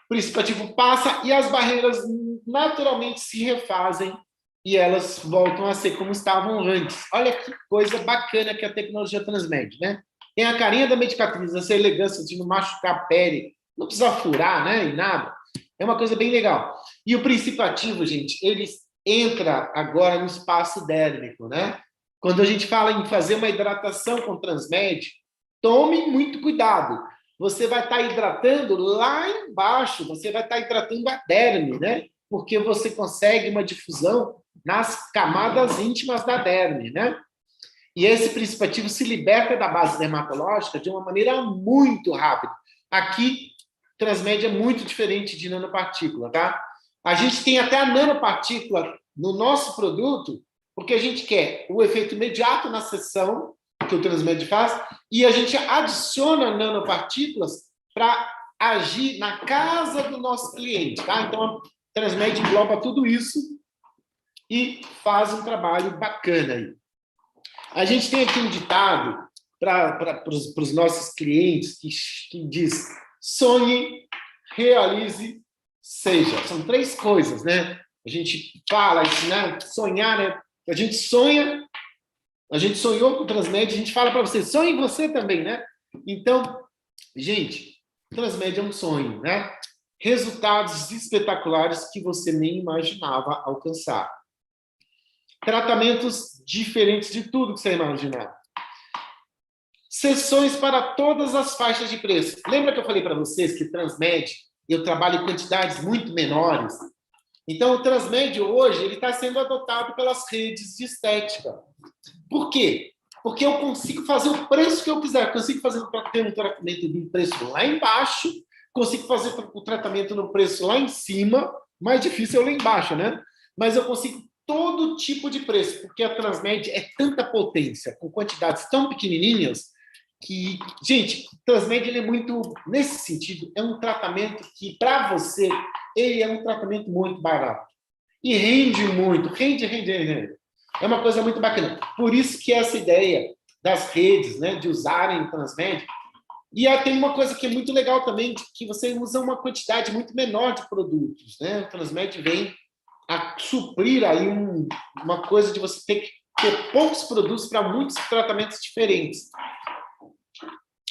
o princípio ativo passa e as barreiras naturalmente se refazem e elas voltam a ser como estavam antes. Olha que coisa bacana que a tecnologia Transmed, né? Tem a carinha da medicatriz, essa elegância de não machucar a pele, não precisa furar, né? E nada. É uma coisa bem legal. E o princípio ativo, gente, ele entra agora no espaço dérmico, né? Quando a gente fala em fazer uma hidratação com Transmed, tome muito cuidado. Você vai estar hidratando lá embaixo, você vai estar hidratando a derme, né? Porque você consegue uma difusão nas camadas íntimas da derme, né? E esse princípio ativo se liberta da base dermatológica de uma maneira muito rápida. Aqui, Transmed é muito diferente de nanopartícula, tá? A gente tem até a nanopartícula no nosso produto, porque a gente quer o efeito imediato na sessão, que o Transmed faz, e a gente adiciona nanopartículas para agir na casa do nosso cliente, tá? Então, a Transmed engloba tudo isso e faz um trabalho bacana aí. A gente tem aqui um ditado para os nossos clientes que diz: sonhe, realize, seja. São 3 coisas, né? A gente fala isso, né? Sonhar, né? A gente sonha, a gente sonhou com o Transmed, a gente fala para você, sonhe você também, né? Então, gente, Transmed é um sonho, né? Resultados espetaculares que você nem imaginava alcançar. Tratamentos diferentes de tudo que você imaginar. Sessões para todas as faixas de preço. Lembra que eu falei para vocês que Transmed, eu trabalho em quantidades muito menores? Então, o Transmed hoje ele está sendo adotado pelas redes de estética. Por quê? Porque eu consigo fazer o preço que eu quiser. Eu consigo ter um tratamento de preço lá embaixo, consigo fazer o tratamento no preço lá em cima, mais difícil é lá embaixo, né? Mas eu consigo todo tipo de preço, porque a Transmed é tanta potência, com quantidades tão pequenininhas, que, gente, o Transmed ele é muito, nesse sentido, é um tratamento que, para você, ele é um tratamento muito barato. E rende muito, rende. É uma coisa muito bacana. Por isso que essa ideia das redes, né, de usarem o Transmed. E tem uma coisa que é muito legal também, que você usa uma quantidade muito menor de produtos, né? O Transmed vem a suprir aí uma coisa de você ter que ter poucos produtos para muitos tratamentos diferentes.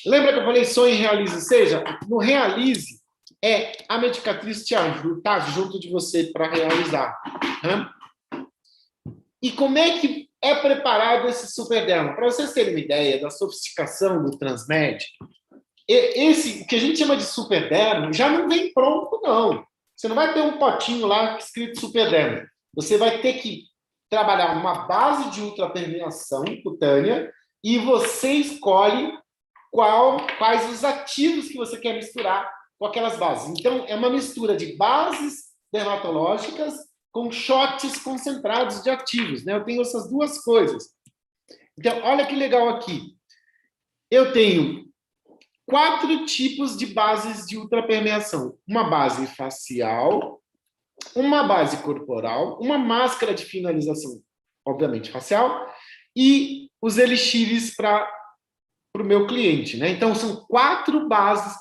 Lembra que eu falei sonho e realize? Seja, no realize a Medicatriz te ajuda, tá junto de você para realizar. Né? E como é que é preparado esse superderma? Para vocês terem uma ideia da sofisticação do Transmed, o que a gente chama de superderma já não vem pronto, não. Você não vai ter um potinho lá escrito superderma. Você vai ter que trabalhar uma base de ultrapermeação cutânea e você escolhe quais os ativos que você quer misturar com aquelas bases. Então, é uma mistura de bases dermatológicas com shots concentrados de ativos, né? Eu tenho essas duas coisas. Então, olha que legal aqui. Eu tenho 4 tipos de bases de ultrapermeação. Uma base facial, uma base corporal, uma máscara de finalização, obviamente facial, e os elixires para o meu cliente, né? Então, são 4 bases.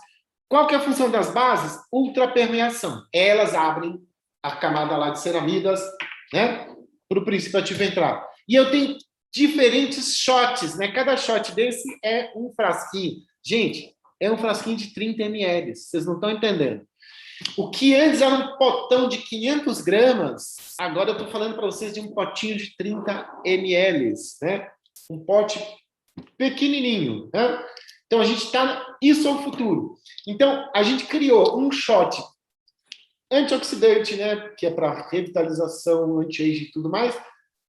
Qual que é a função das bases? Ultrapermeação. Elas abrem a camada lá de ceramidas, né? Para o princípio ativo entrar. E eu tenho diferentes shots, né? Cada shot desse é um frasquinho. Gente, é um frasquinho de 30 ml. Vocês não estão entendendo. O que antes era um potão de 500 gramas, agora eu estou falando para vocês de um potinho de 30 ml, né? Um pote pequenininho, né? Então, a gente está... Isso é o futuro. Então, a gente criou um shot antioxidante, né? Que é para revitalização, anti-age e tudo mais.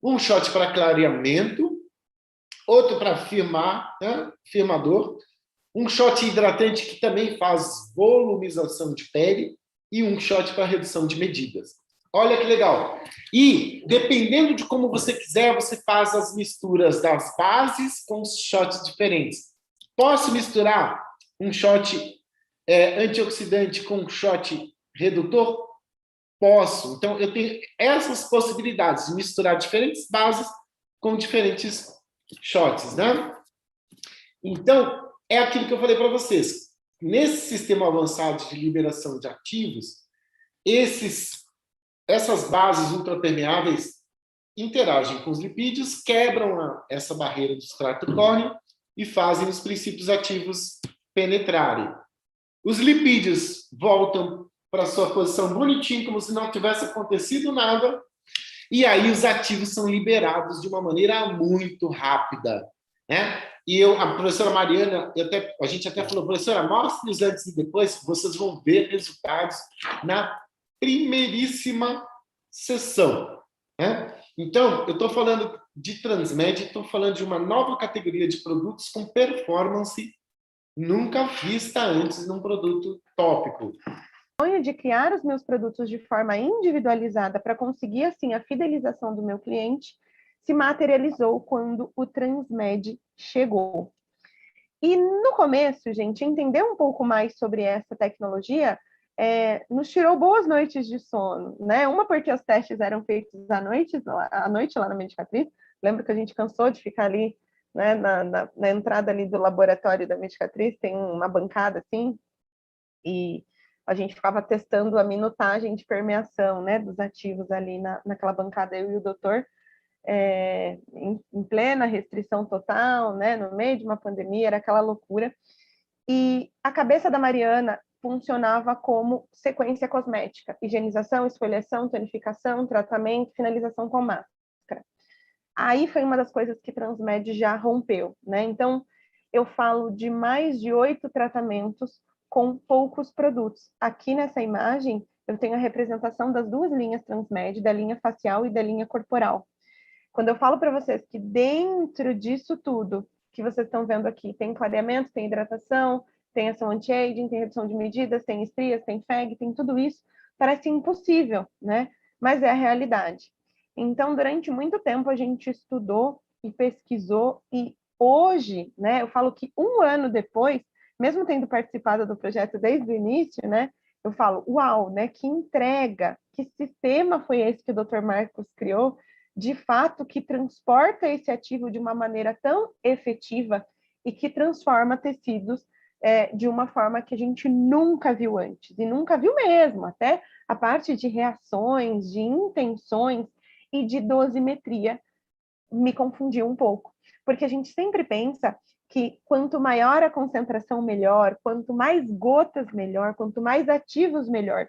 Um shot para clareamento. Outro para firmar, né? Firmador. Um shot hidratante que também faz volumização de pele. E um shot para redução de medidas. Olha que legal. E, dependendo de como você quiser, você faz as misturas das bases com os shots diferentes. Posso misturar um shot antioxidante com um shot redutor? Posso. Então, eu tenho essas possibilidades de misturar diferentes bases com diferentes shots, né? Então, é aquilo que eu falei para vocês. Nesse sistema avançado de liberação de ativos, essas bases ultrapermeáveis interagem com os lipídios, quebram essa barreira do extrato córneo e fazem os princípios ativos penetrarem. Os lipídios voltam para sua posição bonitinho, como se não tivesse acontecido nada, e aí os ativos são liberados de uma maneira muito rápida, né? E a professora Mariana, a gente até falou, professora, mostre os antes e depois, vocês vão ver resultados na primeiríssima sessão, né? Então, eu estou falando de Transmed, estou falando de uma nova categoria de produtos com performance nunca vista antes num produto tópico. O sonho de criar os meus produtos de forma individualizada para conseguir, assim, a fidelização do meu cliente se materializou quando o Transmed chegou. E no começo, gente, entender um pouco mais sobre essa tecnologia nos tirou boas noites de sono, né? Uma porque os testes eram feitos à noite lá na Medicatriz. Lembro que a gente cansou de ficar ali, né, na entrada ali do laboratório da Medicatriz, tem uma bancada assim, e a gente ficava testando a minutagem de permeação, né, dos ativos ali naquela bancada, eu e o doutor, em plena restrição total, né, no meio de uma pandemia, era aquela loucura. E a cabeça da Mariana funcionava como sequência cosmética: higienização, esfoliação, tonificação, tratamento, finalização com máscara. Aí foi uma das coisas que Transmed já rompeu, né? Então, eu falo de mais de 8 tratamentos com poucos produtos. Aqui nessa imagem, eu tenho a representação das duas linhas Transmed, da linha facial e da linha corporal. Quando eu falo para vocês que dentro disso tudo que vocês estão vendo aqui, tem clareamento, tem hidratação, tem ação anti-aging, tem redução de medidas, tem estrias, tem FEG, tem tudo isso, parece impossível, né? Mas é a realidade. Então, durante muito tempo, a gente estudou e pesquisou, e hoje, né, eu falo que um ano depois, mesmo tendo participado do projeto desde o início, né, eu falo, uau, né, que entrega, que sistema foi esse que o Dr. Marcos criou, de fato, que transporta esse ativo de uma maneira tão efetiva e que transforma tecidos de uma forma que a gente nunca viu antes, e nunca viu mesmo, até a parte de reações, de intenções e de dosimetria me confundiu um pouco, porque a gente sempre pensa que quanto maior a concentração, melhor, quanto mais gotas, melhor, quanto mais ativos, melhor.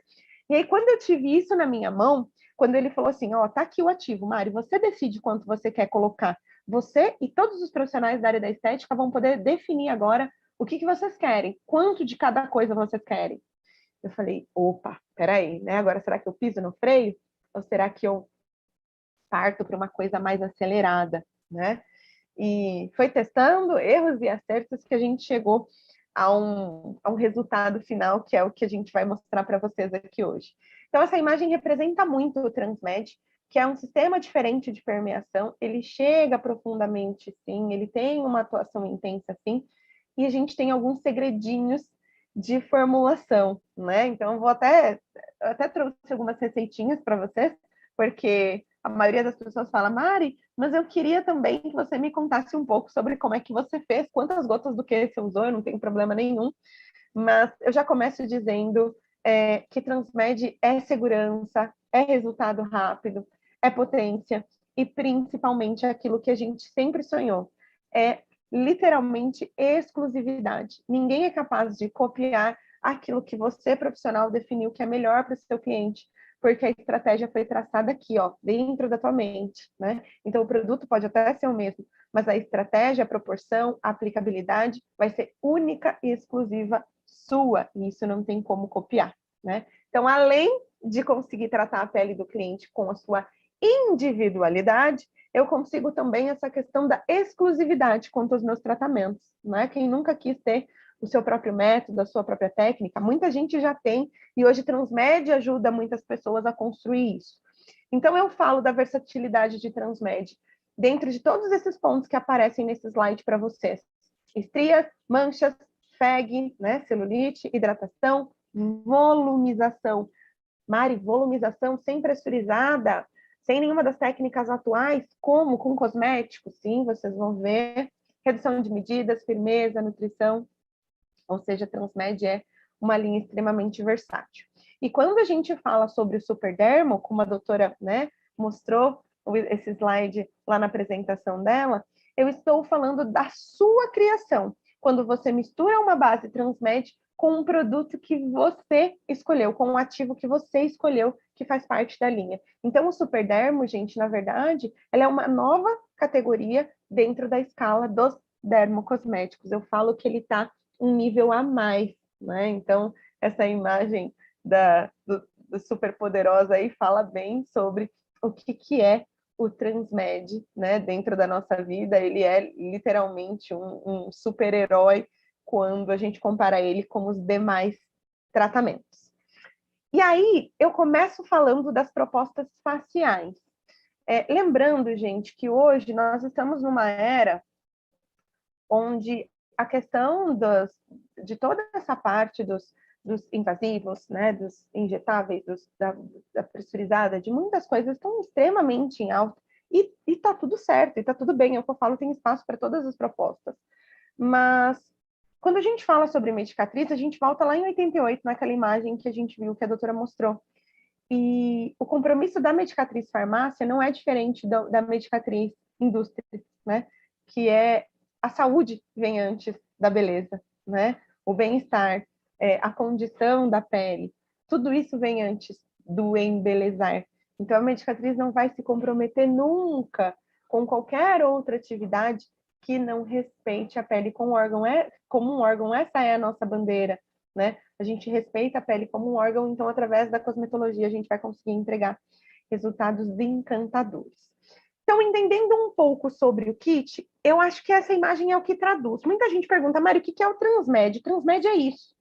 E aí, quando eu tive isso na minha mão, quando ele falou assim, ó, tá aqui o ativo, Mari, você decide quanto você quer colocar. Você e todos os profissionais da área da estética vão poder definir agora o que vocês querem, quanto de cada coisa vocês querem. Eu falei, opa, peraí, né? Agora será que eu piso no freio? Ou será que eu parto para uma coisa mais acelerada, né? E foi testando erros e acertos que a gente chegou a um resultado final, que é o que a gente vai mostrar para vocês aqui hoje. Então, essa imagem representa muito o Transmed, que é um sistema diferente de permeação, ele chega profundamente, sim, ele tem uma atuação intensa, sim, e a gente tem alguns segredinhos de formulação, né? Então, eu até trouxe algumas receitinhas para vocês, porque a maioria das pessoas fala, Mari, mas eu queria também que você me contasse um pouco sobre como é que você fez, quantas gotas do que você usou, eu não tenho problema nenhum, mas eu já começo dizendo que Transmed é segurança, é resultado rápido, é potência e principalmente aquilo que a gente sempre sonhou, é literalmente exclusividade. Ninguém é capaz de copiar aquilo que você, profissional, definiu que é melhor para o seu cliente, porque a estratégia foi traçada aqui, ó, dentro da tua mente, né? Então, o produto pode até ser o mesmo, mas a estratégia, a proporção, a aplicabilidade vai ser única e exclusiva sua, e isso não tem como copiar, né? Então, além de conseguir tratar a pele do cliente com a sua individualidade, eu consigo também essa questão da exclusividade quanto aos meus tratamentos, né? Quem nunca quis ter o seu próprio método, a sua própria técnica, muita gente já tem, e hoje Transmed ajuda muitas pessoas a construir isso. Então, eu falo da versatilidade de Transmed dentro de todos esses pontos que aparecem nesse slide para vocês. Estrias, manchas, FEG, né, celulite, hidratação, volumização. Mari, volumização sem pressurizada, sem nenhuma das técnicas atuais, como com cosméticos, sim, vocês vão ver. Redução de medidas, firmeza, nutrição. Ou seja, Transmed é uma linha extremamente versátil. E quando a gente fala sobre o Superdermo, como a doutora, né, mostrou esse slide lá na apresentação dela, eu estou falando da sua criação. Quando você mistura uma base Transmed com um produto que você escolheu, com um ativo que você escolheu, que faz parte da linha. Então, o Superdermo, gente, na verdade, ela é uma nova categoria dentro da escala dos dermocosméticos. Eu falo que ele está um nível a mais, né? Então, essa imagem do Superpoderosa aí fala bem sobre o que é o Transmed, né? Dentro da nossa vida, ele é literalmente um super-herói quando a gente compara ele com os demais tratamentos. E aí, eu começo falando das propostas faciais. Lembrando, gente, que hoje nós estamos numa era onde a questão de toda essa parte dos invasivos, né, dos injetáveis, da pressurizada, de muitas coisas estão extremamente em alta, e está tudo certo, e está tudo bem, é o que eu falo, tem espaço para todas as propostas. Mas, quando a gente fala sobre medicatriz, a gente volta lá em 88, naquela imagem que a gente viu, que a doutora mostrou. E o compromisso da medicatriz farmácia não é diferente da medicatriz indústria, né, que é a saúde vem antes da beleza, né? o bem-estar, a condição da pele, tudo isso vem antes do embelezar. Então, a Medicatriz não vai se comprometer nunca com qualquer outra atividade que não respeite a pele como um órgão. Essa é a nossa bandeira, né? A gente respeita a pele como um órgão, então, através da cosmetologia, a gente vai conseguir entregar resultados encantadores. Então, entendendo um pouco sobre o kit, eu acho que essa imagem é o que traduz. Muita gente pergunta, Mari, o que é o Transmed? Transmed é isso.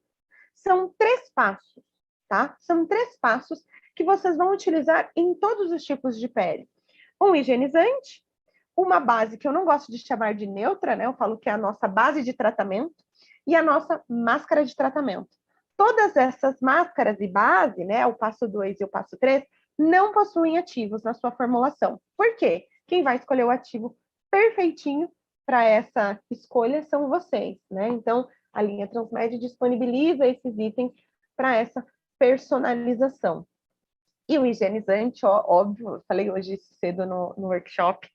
São 3 passos, tá? São 3 passos que vocês vão utilizar em todos os tipos de pele. Um higienizante, uma base que eu não gosto de chamar de neutra, né? Eu falo que é a nossa base de tratamento, e a nossa máscara de tratamento. Todas essas máscaras e base, né? O passo 2 e o passo 3, não possuem ativos na sua formulação. Por quê? Quem vai escolher o ativo perfeitinho para essa escolha são vocês, né? Então, a linha Transmed disponibiliza esses itens para essa personalização. E o higienizante, ó, óbvio, eu falei hoje isso cedo no workshop,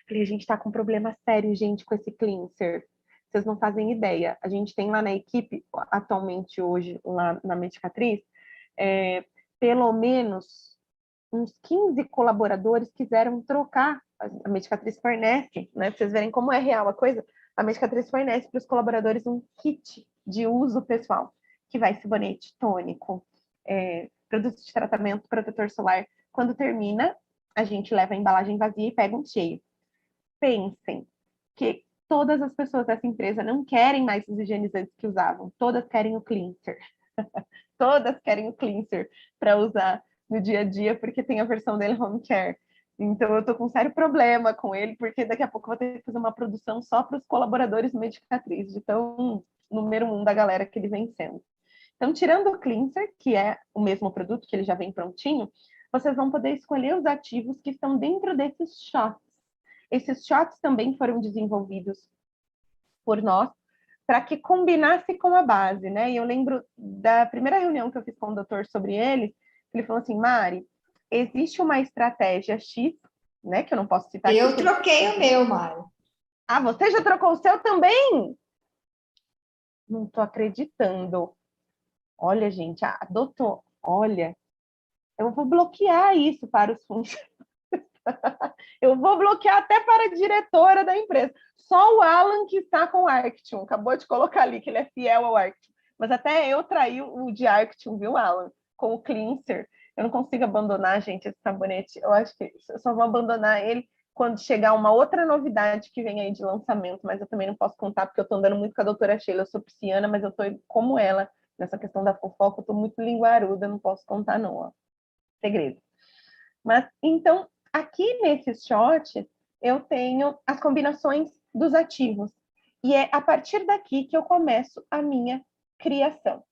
falei, a gente está com um problema sério, gente, com esse cleanser. Vocês não fazem ideia. A gente tem lá na equipe, atualmente hoje, lá na Medicatriz, pelo menos uns 15 colaboradores quiseram trocar. A Medicatriz fornece, né? Pra vocês verem como é real a coisa, a Medicatriz fornece para os colaboradores um kit de uso pessoal, que vai sabonete, tônico, produtos de tratamento, protetor solar. Quando termina, a gente leva a embalagem vazia e pega um cheio. Pensem que todas as pessoas dessa empresa não querem mais os higienizantes que usavam, todas querem o cleanser. Todas querem o cleanser para usar no dia a dia, porque tem a versão dele home care. Então, eu estou com um sério problema com ele, porque daqui a pouco eu vou ter que fazer uma produção só para os colaboradores Medicatriz, de tão número 1 da galera que ele vem sendo. Então, tirando o cleanser, que é o mesmo produto, que ele já vem prontinho, vocês vão poder escolher os ativos que estão dentro desses shots. Esses shots também foram desenvolvidos por nós, para que combinasse com a base, né? E eu lembro da primeira reunião que eu fiz com o doutor sobre ele falou assim, Mari, existe uma estratégia X, né? Que eu não posso citar Eu aqui. troquei o meu, Mari. Ah, você já trocou o seu também? Não tô acreditando. Olha, gente, doutor, olha, eu vou bloquear isso para os funcionários. Eu vou bloquear até para a diretora da empresa. Só o Alan que está com o Arctium. Acabou de colocar ali que ele é fiel ao Arctium. Mas até eu traí o de Arctium, viu, Alan? Com o cleanser. Eu não consigo abandonar, gente, esse sabonete. Eu acho que eu só vou abandonar ele quando chegar uma outra novidade que vem aí de lançamento. Mas eu também não posso contar, porque eu estou andando muito com a doutora Sheila. Eu sou pisciana, mas eu estou como ela. Nessa questão da fofoca, eu estou muito linguaruda. Não posso contar, não. Ó. Segredo. Mas, então, aqui nesse shot, eu tenho as combinações dos ativos. E é a partir daqui que eu começo a minha criação.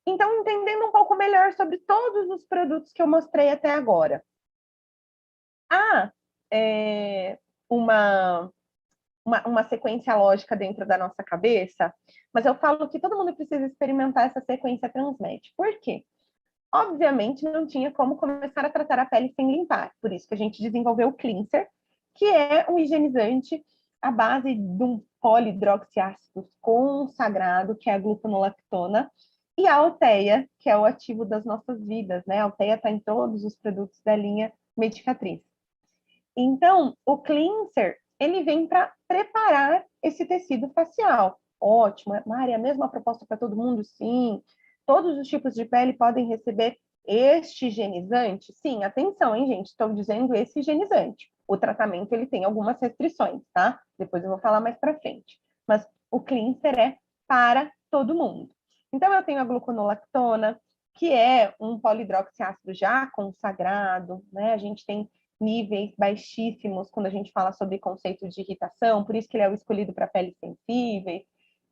Então, entendendo um pouco melhor sobre todos os produtos que eu mostrei até agora. Há uma sequência lógica dentro da nossa cabeça, mas eu falo que todo mundo precisa experimentar essa sequência Transmed. Por quê? Obviamente, não tinha como começar a tratar a pele sem limpar. Por isso que a gente desenvolveu o cleanser, que é um higienizante à base de um polihidroxiácido consagrado, que é a gluconolactona, e a Alteia, que é o ativo das nossas vidas, né? A Alteia está em todos os produtos da linha Medicatriz. Então, o cleanser, ele vem para preparar esse tecido facial. Ótimo, Mari, a mesma proposta para todo mundo? Sim. Todos os tipos de pele podem receber este higienizante? Sim, atenção, hein, gente? Estou dizendo esse higienizante. O tratamento, ele tem algumas restrições, tá? Depois eu vou falar mais para frente. Mas o cleanser é para todo mundo. Então, eu tenho a gluconolactona, que é um polihidroxiácido já consagrado, né? A gente tem níveis baixíssimos quando a gente fala sobre conceito de irritação, por isso que ele é o escolhido para peles sensíveis.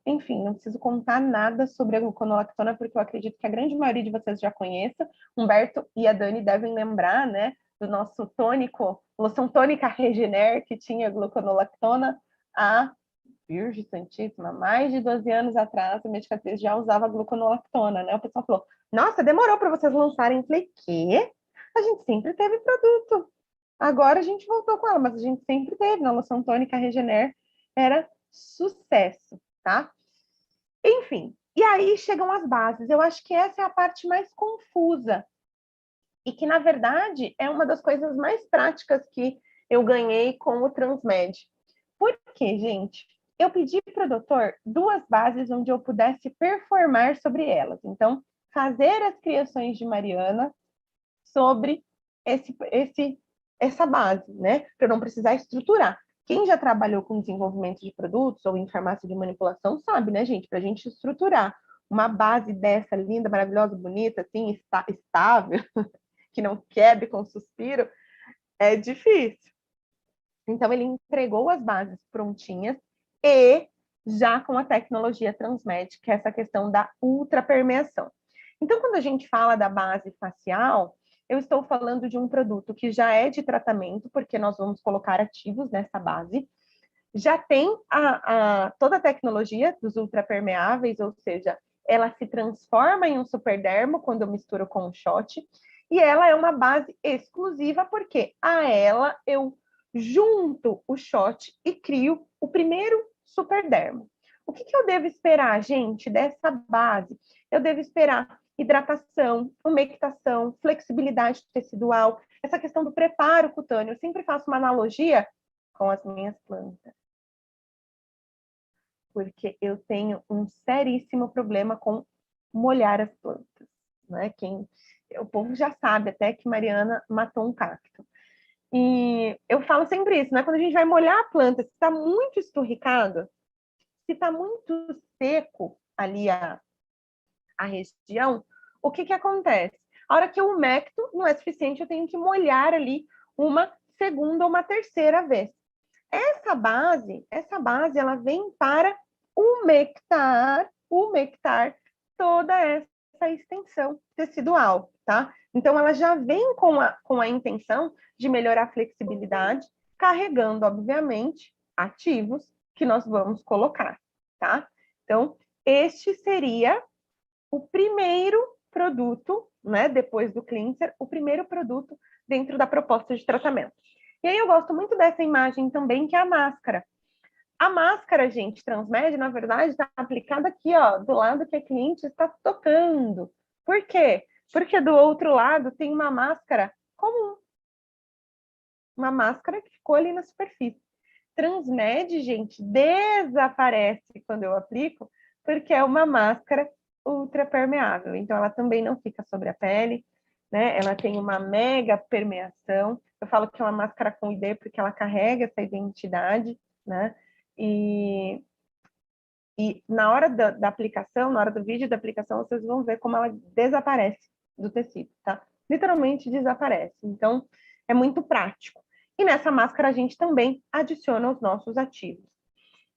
Enfim, não preciso contar nada sobre a gluconolactona, porque eu acredito que a grande maioria de vocês já conheça. Humberto e a Dani devem lembrar, né, do nosso tônico, loção tônica Regener, que tinha gluconolactona. A Virgem Santíssima, mais de 12 anos atrás, a Medicatriz já usava gluconolactona, né? O pessoal falou, nossa, demorou para vocês lançarem. Eu falei, quê? A gente sempre teve produto. Agora a gente voltou com ela, mas a gente sempre teve. Na loção tônica Regener era sucesso, tá? Enfim, E aí chegam as bases. Eu acho que essa é a parte mais confusa e que, na verdade, é uma das coisas mais práticas que eu ganhei com o Transmed. Por quê, gente? Eu pedi para o doutor 2 bases onde eu pudesse performar sobre elas. Então, fazer as criações de Mariana sobre essa base, né? Para eu não precisar estruturar. Quem já trabalhou com desenvolvimento de produtos ou em farmácia de manipulação sabe, né, gente? Para a gente estruturar uma base dessa linda, maravilhosa, bonita, assim, estável, que não quebre com suspiro, é difícil. Então, ele entregou as bases prontinhas e já com a tecnologia Transmed, que é essa questão da ultrapermeação. Então, quando a gente fala da base facial, eu estou falando de um produto que já é de tratamento, porque nós vamos colocar ativos nessa base, já tem toda a tecnologia dos ultrapermeáveis, ou seja, ela se transforma em um superdermo quando eu misturo com um shot, e ela é uma base exclusiva, porque a ela eu junto o shot e crio o primeiro superdermo. O que eu devo esperar, gente, dessa base? Eu devo esperar hidratação, umectação, flexibilidade tecidual, essa questão do preparo cutâneo. Eu sempre faço uma analogia com as minhas plantas, porque eu tenho um seríssimo problema com molhar as plantas, né? O povo já sabe até que Mariana matou um cacto. E eu falo sempre isso, né? Quando a gente vai molhar a planta, se está muito esturricado, se está muito seco ali a região, o que acontece? A hora que eu umecto, não é suficiente, eu tenho que molhar ali uma segunda ou uma terceira vez. Essa base, ela vem para umectar toda essa extensão tecidual, tá? Então, ela já vem com a intenção de melhorar a flexibilidade, carregando, obviamente, ativos que nós vamos colocar, tá? Então, este seria o primeiro produto, né, depois do cleanser, o primeiro produto dentro da proposta de tratamento. E aí eu gosto muito dessa imagem também, que é a máscara. A máscara, gente, Transmed, na verdade, está aplicada aqui, ó, do lado que a cliente está tocando. Por quê? Porque do outro lado tem uma máscara comum. Uma máscara que ficou ali na superfície. Transmed, gente, desaparece quando eu aplico, porque é uma máscara ultrapermeável. Então, ela também não fica sobre a pele, né? Ela tem uma mega permeação. Eu falo que é uma máscara com ID porque ela carrega essa identidade, né? E na hora da aplicação, na hora do vídeo da aplicação, vocês vão ver como ela desaparece do tecido, tá? Literalmente desaparece. Então, é muito prático. E nessa máscara a gente também adiciona os nossos ativos.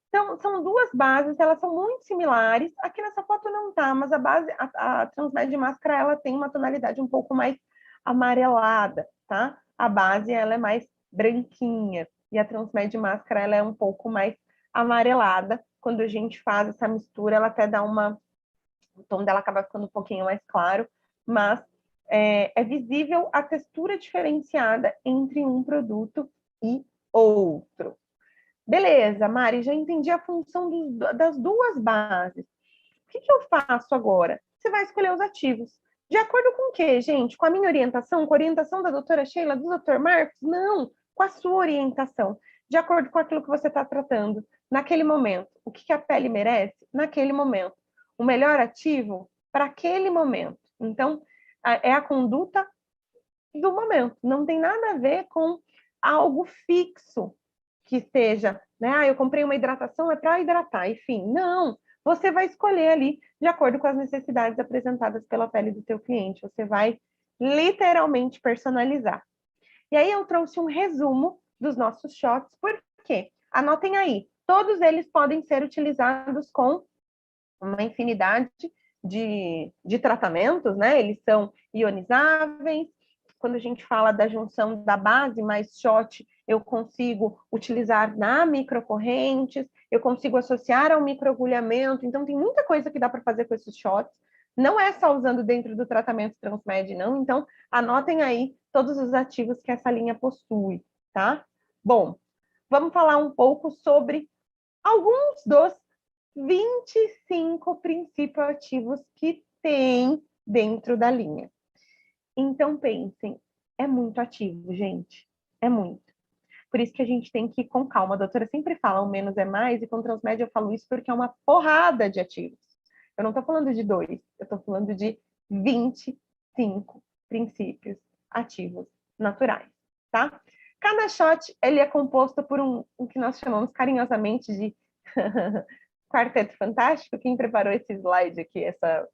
Então, são 2 bases, elas são muito similares. Aqui nessa foto não tá, mas a Transmed máscara, ela tem uma tonalidade um pouco mais amarelada, tá? A base, ela é mais branquinha. E a Transmed máscara, ela é um pouco mais amarelada. Quando a gente faz essa mistura, ela até dá o tom dela acaba ficando um pouquinho mais claro, mas é visível a textura diferenciada entre um produto e outro. Beleza, Mari, já entendi a função das 2 bases. O que eu faço agora? Você vai escolher os ativos. De acordo com o quê, gente? Com a minha orientação? Com a orientação da doutora Sheila, do doutor Marcos? Não, com a sua orientação. De acordo com aquilo que você está tratando naquele momento. O que a pele merece naquele momento. O melhor ativo para aquele momento. Então, é a conduta do momento. Não tem nada a ver com algo fixo que seja, né? Eu comprei uma hidratação, é para hidratar, enfim. Não, você vai escolher ali de acordo com as necessidades apresentadas pela pele do teu cliente. Você vai literalmente personalizar. E aí eu trouxe um resumo dos nossos shots, por quê? Anotem aí, todos eles podem ser utilizados com uma infinidade de tratamentos, né? Eles são ionizáveis. Quando a gente fala da junção da base mais shot, eu consigo utilizar na microcorrentes, eu consigo associar ao microagulhamento. Então, tem muita coisa que dá para fazer com esses shots. Não é só usando dentro do tratamento Transmed, não. Então, anotem aí todos os ativos que essa linha possui, tá? Bom, vamos falar um pouco sobre alguns dos 25 princípios ativos que tem dentro da linha. Então, pensem, é muito ativo, gente. É muito. Por isso que a gente tem que ir com calma. A doutora sempre fala, o menos é mais, e com o Transmed eu falo isso porque é uma porrada de ativos. Eu não estou falando de 2, eu estou falando de 25 princípios ativos naturais, tá? Cada shot, ele é composto por o que nós chamamos carinhosamente de quarteto fantástico. Quem preparou esse slide aqui, essa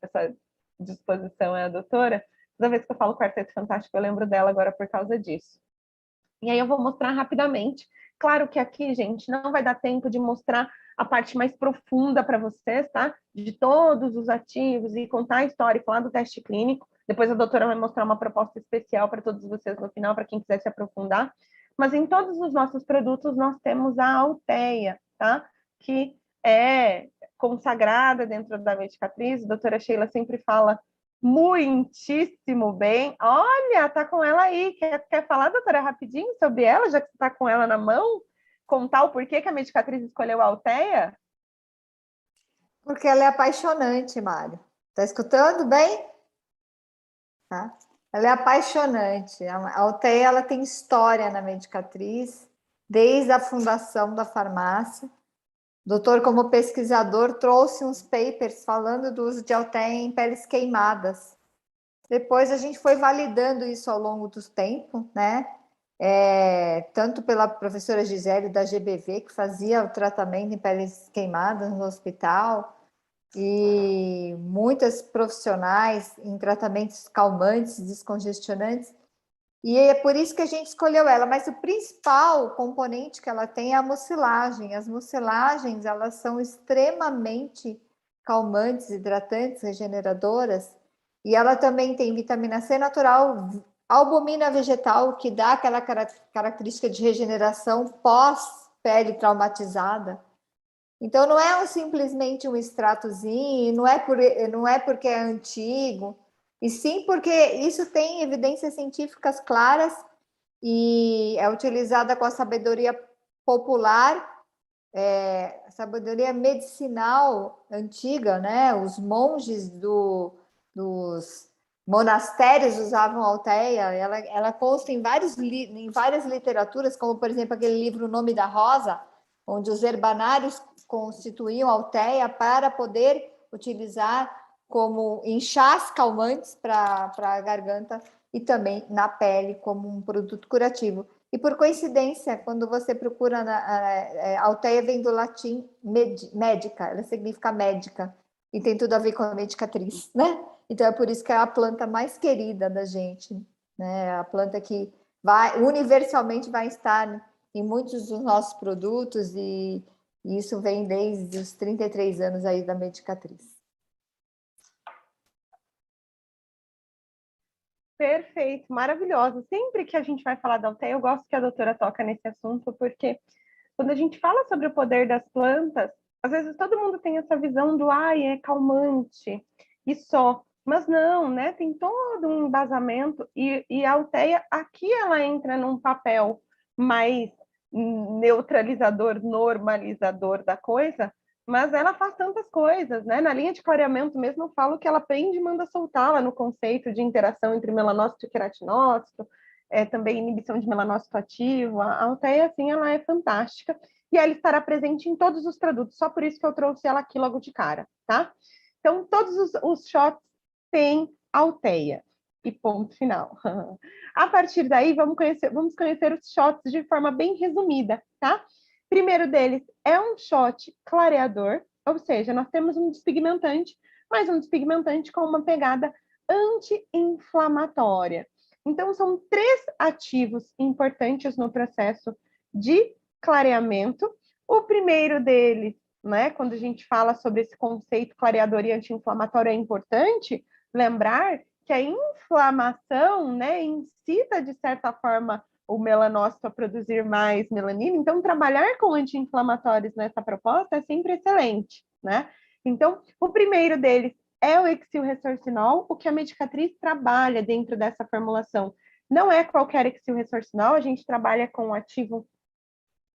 disposição é a doutora. Toda vez que eu falo quarteto fantástico, eu lembro dela agora por causa disso. E aí eu vou mostrar rapidamente. Claro que aqui, gente, não vai dar tempo de mostrar a parte mais profunda para vocês, tá? De todos os ativos e contar a história e falar do teste clínico. Depois a doutora vai mostrar uma proposta especial para todos vocês no final, para quem quiser se aprofundar. Mas em todos os nossos produtos nós temos a Alteia, tá? Que é consagrada dentro da Medicatriz. A doutora Sheila sempre fala muitíssimo bem. Olha, tá com ela aí. Quer falar, doutora, rapidinho sobre ela, já que você tá com ela na mão? Contar o porquê que a Medicatriz escolheu a Alteia? Porque ela é apaixonante, Mário. Tá escutando bem? Tá? Ela é apaixonante. A Alteia, ela tem história na Medicatriz, desde a fundação da farmácia. O doutor, como pesquisador, trouxe uns papers falando do uso de Alteia em peles queimadas. Depois a gente foi validando isso ao longo do tempo, né? Tanto pela professora Gisele da GBV, que fazia o tratamento em peles queimadas no hospital, e muitas profissionais em tratamentos calmantes, descongestionantes, e é por isso que a gente escolheu ela. Mas o principal componente que ela tem é a mucilagem. As mucilagens, elas são extremamente calmantes, hidratantes, regeneradoras, e ela também tem vitamina C natural, albumina vegetal, que dá aquela característica de regeneração pós-pele traumatizada. Então, não é simplesmente um extratozinho, não é porque é antigo, e sim porque isso tem evidências científicas claras e é utilizada com a sabedoria popular, sabedoria medicinal antiga, né? Os monges dos monastérios usavam Alteia. Ela consta em várias literaturas, como, por exemplo, aquele livro O Nome da Rosa, onde os herbanários constituíam Alteia para poder utilizar como em chás calmantes para a garganta e também na pele como um produto curativo. E por coincidência, quando você procura Alteia vem do latim médica, ela significa médica e tem tudo a ver com a medicatriz, né? Então é por isso que é a planta mais querida da gente, né? A planta que universalmente vai estar em muitos dos nossos produtos, e isso vem desde os 33 anos aí da Medicatriz. Perfeito, maravilhoso. Sempre que a gente vai falar da Alteia, eu gosto que a doutora toca nesse assunto, porque quando a gente fala sobre o poder das plantas, às vezes todo mundo tem essa visão do é calmante e só. Mas não, né? Tem todo um embasamento, e a Alteia, aqui ela entra num papel mais neutralizador, normalizador da coisa, mas ela faz tantas coisas, né? Na linha de clareamento mesmo, eu falo que ela prende e manda soltar lá no conceito de interação entre melanócito e queratinócito, também inibição de melanócito ativo. A Alteia, assim, ela é fantástica, e ela estará presente em todos os produtos, só por isso que eu trouxe ela aqui logo de cara, tá? Então, todos os shots têm Alteia. E ponto final. A partir daí, vamos conhecer os shots de forma bem resumida, tá? Primeiro deles é um shot clareador, ou seja, nós temos um despigmentante, mas um despigmentante com uma pegada anti-inflamatória. Então, são 3 ativos importantes no processo de clareamento. O primeiro deles, né, quando a gente fala sobre esse conceito clareador e anti-inflamatório, é importante lembrar que a inflamação, né, incita, de certa forma, o melanócito a produzir mais melanina. Então, trabalhar com anti-inflamatórios nessa proposta é sempre excelente, né? Então, o primeiro deles é o hexilressorcinol, o que a Medicatriz trabalha dentro dessa formulação. Não é qualquer hexilressorcinol, a gente trabalha com um ativo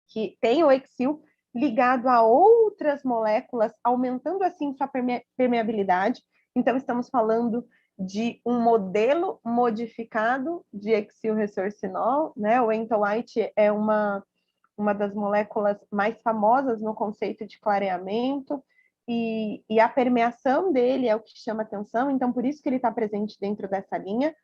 que tem o hexil ligado a outras moléculas, aumentando assim sua permeabilidade. Então, estamos falando de um modelo modificado de hexilressorcinol, né? O Ento-White é uma das moléculas mais famosas no conceito de clareamento, e a permeação dele é o que chama atenção, então por isso que ele está presente dentro dessa linha.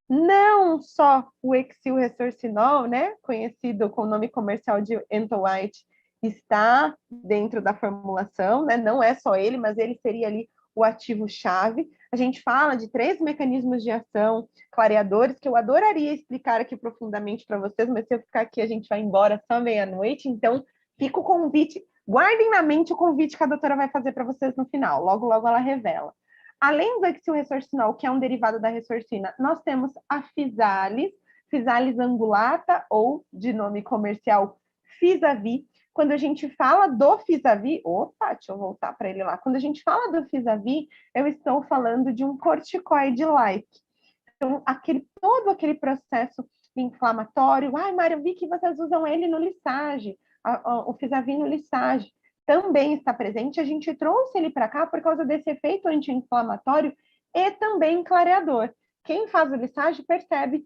Não só o hexilressorcinol, né, conhecido com o nome comercial de Ento-White, está dentro da formulação, né? Não é só ele, mas ele seria ali o ativo-chave. A gente fala de 3 mecanismos de ação clareadores, que eu adoraria explicar aqui profundamente para vocês, mas se eu ficar aqui, a gente vai embora só meia-noite. Então, fica o convite, guardem na mente o convite que a doutora vai fazer para vocês no final. Logo, logo ela revela. Além do hexilressorcinol, que é um derivado da ressorcina, nós temos a Physalis angulata, ou de nome comercial Fisavi. Quando a gente fala do Fisavi, opa, deixa eu voltar para ele lá. Quando a gente fala do Fisavi, eu estou falando de um corticoide-like. Então, todo aquele processo inflamatório. Ai, Mário, eu vi que vocês usam ele no lissage, o Fisavi no lissage. Também está presente. A gente trouxe ele para cá por causa desse efeito anti-inflamatório e também clareador. Quem faz o lissage percebe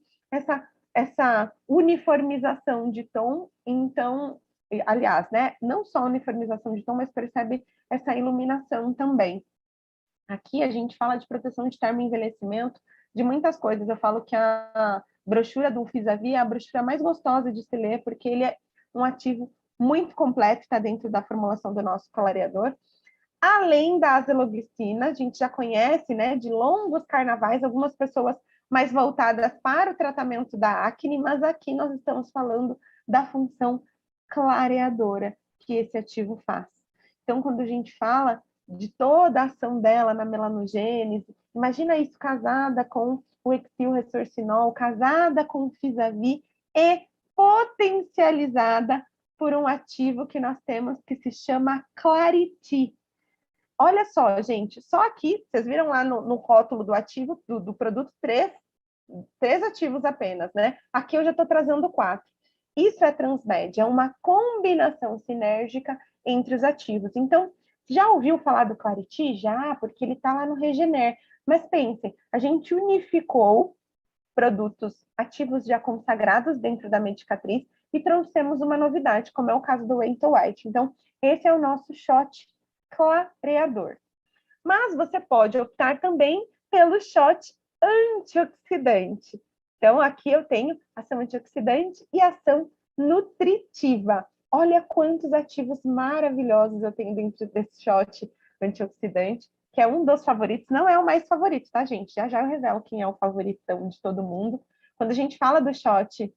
essa uniformização de tom, então, aliás, né, não só uniformização de tom, mas percebe essa iluminação também. Aqui a gente fala de proteção de termoenvelhecimento, de muitas coisas. Eu falo que a brochura do Fisavi é a brochura mais gostosa de se ler, porque ele é um ativo muito completo, está dentro da formulação do nosso clareador. Além da azeloglicina, a gente já conhece, né, de longos carnavais, algumas pessoas mais voltadas para o tratamento da acne, mas aqui nós estamos falando da função clareadora que esse ativo faz. Então, quando a gente fala de toda a ação dela na melanogênese, imagina isso casada com o hexilressorcinol, casada com o Fisavi e potencializada por um ativo que nós temos que se chama Clariti. Olha só, gente, só aqui, vocês viram lá no rótulo do ativo, do produto, três ativos apenas, né? Aqui eu já estou trazendo 4. Isso é Transmed, é uma combinação sinérgica entre os ativos. Então, já ouviu falar do Clariti? Já, porque ele está lá no Regener. Mas pensem, a gente unificou produtos ativos já consagrados dentro da Medicatriz e trouxemos uma novidade, como é o caso do Ento-White. Então, esse é o nosso shot clareador. Mas você pode optar também pelo shot antioxidante. Então, aqui eu tenho ação antioxidante e ação nutritiva. Olha quantos ativos maravilhosos eu tenho dentro desse shot antioxidante, que é um dos favoritos, não é o mais favorito, tá, gente? Já já eu revelo quem é o favoritão de todo mundo. Quando a gente fala do shot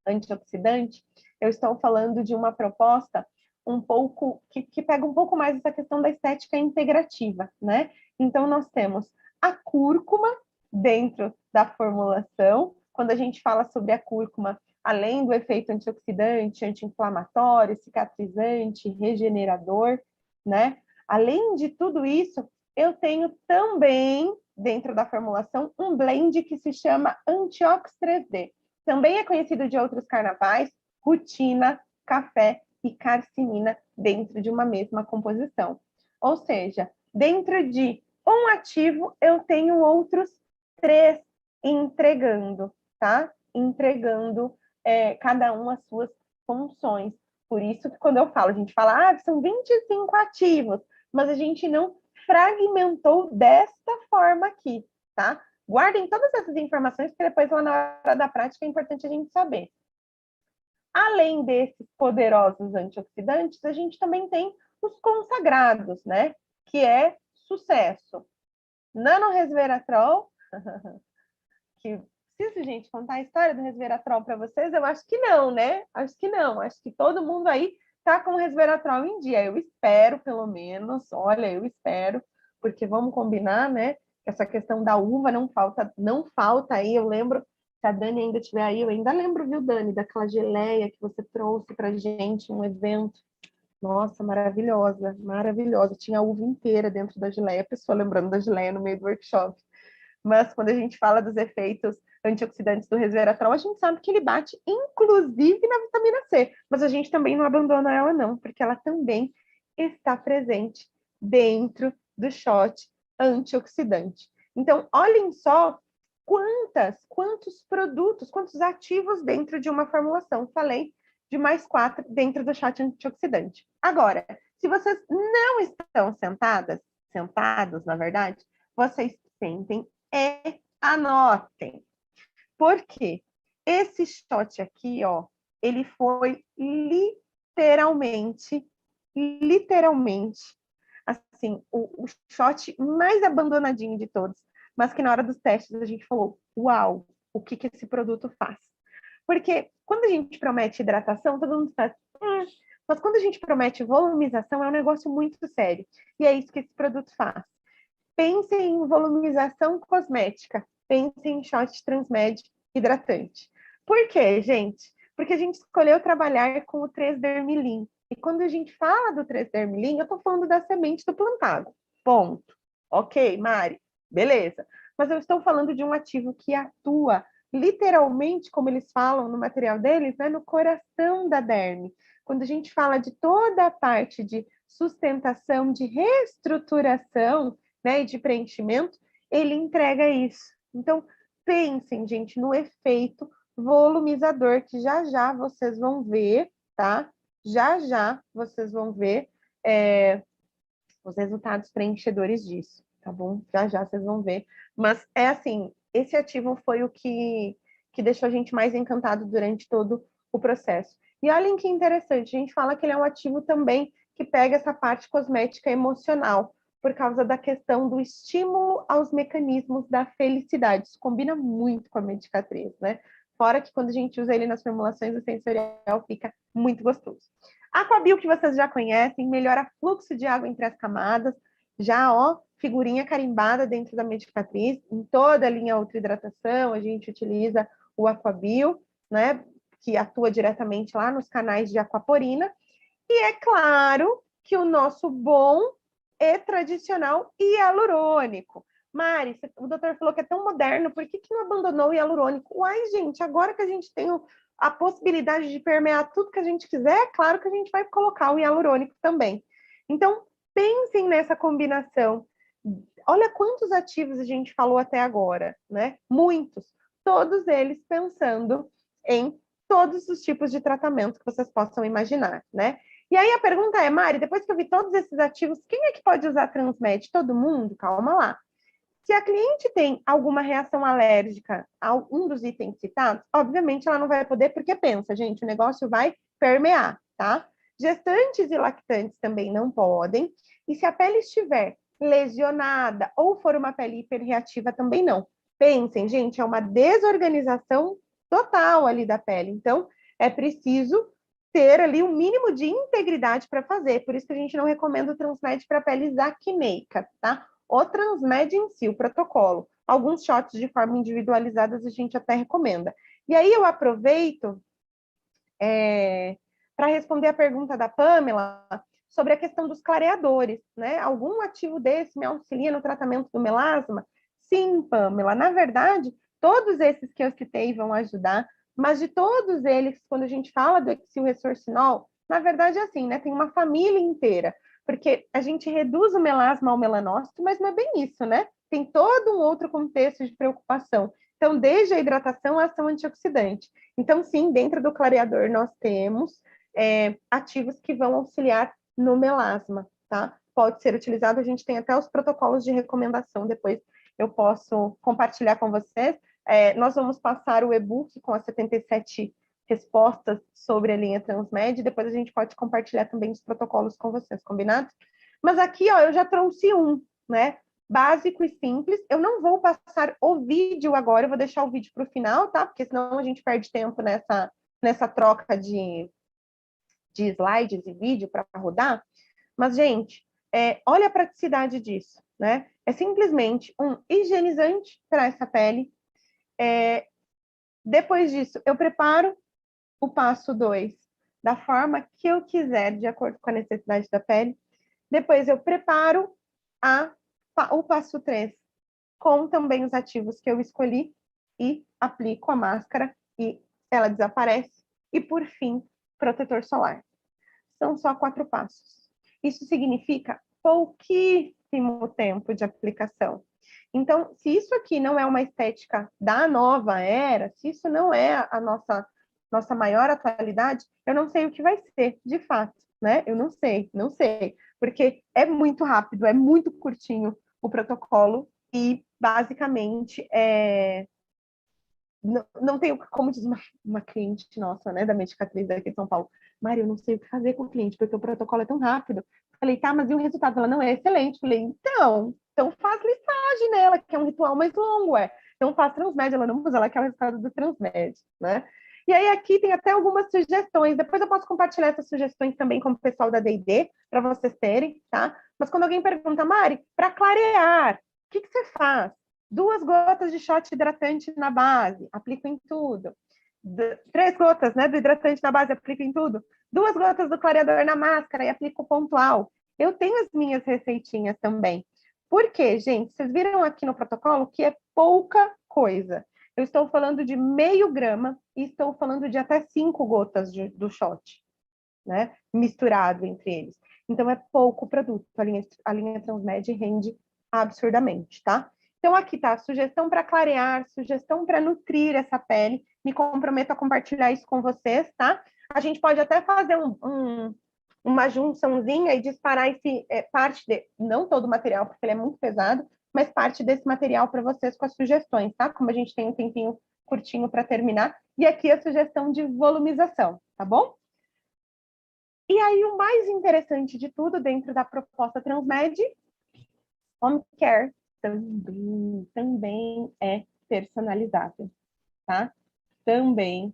antioxidante, eu estou falando de uma proposta um pouco que pega um pouco mais essa questão da estética integrativa, né? Então, nós temos a cúrcuma dentro da formulação. Quando a gente fala sobre a cúrcuma, além do efeito antioxidante, anti-inflamatório, cicatrizante, regenerador, né? Além de tudo isso, eu tenho também, dentro da formulação, um blend que se chama Antiox 3D. Também é conhecido de outros carnavais, rutina, café e carcinina dentro de uma mesma composição. Ou seja, dentro de um ativo, eu tenho outros 3 entregando, tá? Entregando cada um as suas funções. Por isso que quando eu falo, a gente fala, são 25 ativos, mas a gente não fragmentou desta forma aqui, tá? Guardem todas essas informações, porque depois lá na hora da prática é importante a gente saber. Além desses poderosos antioxidantes, a gente também tem os consagrados, né? Que é sucesso. Nanoresveratrol, que preciso, gente, contar a história do resveratrol para vocês? Eu acho que não, né? Acho que não. Acho que todo mundo aí tá com o resveratrol em dia. Eu espero, pelo menos. Olha, eu espero, porque vamos combinar, né? Essa questão da uva não falta aí. Eu lembro, se a Dani ainda estiver aí, eu ainda lembro, viu, Dani, daquela geleia que você trouxe pra gente, um evento. Nossa, maravilhosa, maravilhosa. Tinha a uva inteira dentro da geleia, a pessoa lembrando da geleia no meio do workshop. Mas quando a gente fala dos efeitos antioxidantes do resveratrol, a gente sabe que ele bate, inclusive, na vitamina C. Mas a gente também não abandona ela, não, porque ela também está presente dentro do shot antioxidante. Então, olhem só quantos produtos, quantos ativos dentro de uma formulação. Falei de mais 4 dentro do shot antioxidante. Agora, se vocês não estão sentados, na verdade, vocês sentem e anotem. Por quê? Esse shot aqui, ó, ele foi literalmente, assim, o shot mais abandonadinho de todos, mas que na hora dos testes a gente falou, uau, o que esse produto faz? Porque quando a gente promete hidratação, todo mundo faz, mas quando a gente promete volumização, é um negócio muito sério. E é isso que esse produto faz. Pensem em volumização cosmética, pensem em shot Transmed hidratante. Por quê, gente? Porque a gente escolheu trabalhar com o 3-dermilin. E quando a gente fala do 3-dermilin, eu estou falando da semente do plantago. Ponto. Ok, Mari? Beleza. Mas eu estou falando de um ativo que atua literalmente, como eles falam no material deles, né, no coração da derme. Quando a gente fala de toda a parte de sustentação, de reestruturação, né, e de preenchimento, ele entrega isso. Então, pensem, gente, no efeito volumizador, que já vocês vão ver, tá? Já vocês vão ver os resultados preenchedores disso, tá bom? Já vocês vão ver. Mas é assim, esse ativo foi o que deixou a gente mais encantado durante todo o processo. E olhem que interessante, a gente fala que ele é um ativo também que pega essa parte cosmética emocional, por causa da questão do estímulo aos mecanismos da felicidade. Isso combina muito com a medicatriz, né? Fora que quando a gente usa ele nas formulações, o sensorial fica muito gostoso. Aquabil, que vocês já conhecem, melhora fluxo de água entre as camadas, já, ó, figurinha carimbada dentro da medicatriz, em toda a linha ultra-hidratação, a gente utiliza o Aquabil, né, que atua diretamente lá nos canais de aquaporina, e é claro que o nosso bom e tradicional hialurônico. Mari, o doutor falou que é tão moderno, por que não abandonou o hialurônico? Uai, gente, agora que a gente tem a possibilidade de permear tudo que a gente quiser, é claro que a gente vai colocar o hialurônico também. Então, pensem nessa combinação. Olha quantos ativos a gente falou até agora, né? Muitos. Todos eles pensando em todos os tipos de tratamento que vocês possam imaginar, né? E aí a pergunta é, Mari, depois que eu vi todos esses ativos, quem é que pode usar Transmed? Todo mundo? Calma lá. Se a cliente tem alguma reação alérgica a um dos itens citados, obviamente ela não vai poder, porque pensa, gente, o negócio vai permear, tá? Gestantes e lactantes também não podem. E se a pele estiver lesionada ou for uma pele hiperreativa, também não. Pensem, gente, é uma desorganização total ali da pele. Então, é preciso ter ali um mínimo de integridade para fazer. Por isso que a gente não recomenda o Transmed para peles acneica, tá? O Transmed em si, o protocolo. Alguns shots de forma individualizadas a gente até recomenda. E aí eu aproveito para responder a pergunta da Pamela sobre a questão dos clareadores, né? Algum ativo desse me auxilia no tratamento do melasma? Sim, Pamela. Na verdade, todos esses que eu citei vão ajudar, mas de todos eles, quando a gente fala do hexilressorcinol, na verdade é assim, né? Tem uma família inteira, porque a gente reduz o melasma ao melanócito, mas não é bem isso, né? Tem todo um outro contexto de preocupação. Então, desde a hidratação, a ação antioxidante. Então, sim, dentro do clareador nós temos ativos que vão auxiliar no melasma, tá? Pode ser utilizado, a gente tem até os protocolos de recomendação, depois eu posso compartilhar com vocês. Nós vamos passar o e-book com as 77 respostas sobre a linha Transmed, depois a gente pode compartilhar também os protocolos com vocês, combinado? Mas aqui, ó, eu já trouxe um, né? Básico e simples. Eu não vou passar o vídeo agora, eu vou deixar o vídeo para o final, tá? Porque senão a gente perde tempo nessa troca de slides e vídeo para rodar. Mas, gente, olha a praticidade disso, né? É simplesmente um higienizante para essa pele. Depois disso, eu preparo o passo 2 da forma que eu quiser, de acordo com a necessidade da pele. Depois eu preparo o passo 3 com também os ativos que eu escolhi. e aplico a máscara e ela desaparece. E, por fim, protetor solar. São só 4 passos. Isso significa pouquíssimo tempo de aplicação. Então, se isso aqui não é uma estética da nova era, se isso não é a nossa maior atualidade, eu não sei o que vai ser, de fato, né? Eu não sei, porque é muito rápido, é muito curtinho o protocolo e, basicamente, não tenho, como diz uma cliente nossa, né, da Medicatriz daqui de São Paulo, Mari, eu não sei o que fazer com o cliente, porque o protocolo é tão rápido. Falei, tá, mas e o resultado? Ela, não, é excelente. Falei, então faz listagem nela, que é um ritual mais longo, Então faz Transmed, ela não usa, ela quer o resultado do Transmed, né? E aí aqui tem até algumas sugestões, depois eu posso compartilhar essas sugestões também com o pessoal da D&D, para vocês terem, tá? Mas quando alguém pergunta, Mari, para clarear, o que você faz? 2 gotas de shot hidratante na base, aplico em tudo. 3 gotas, né, do hidratante na base, aplico em tudo. 2 gotas do clareador na máscara e aplico pontual. Eu tenho as minhas receitinhas também. Por quê, gente? Vocês viram aqui no protocolo que é pouca coisa. Eu estou falando de meio grama e estou falando de até 5 gotas do shot, né, misturado entre eles. Então, é pouco produto. A linha Transmed rende absurdamente, tá? Então, aqui tá, sugestão para clarear, sugestão para nutrir essa pele. Me comprometo a compartilhar isso com vocês, tá? A gente pode até fazer uma junçãozinha e disparar não todo o material, porque ele é muito pesado, mas parte desse material para vocês com as sugestões, tá? Como a gente tem um tempinho curtinho para terminar. E aqui a sugestão de volumização, tá bom? E aí, o mais interessante de tudo dentro da proposta Transmed, Home Care também é personalizável, tá? Também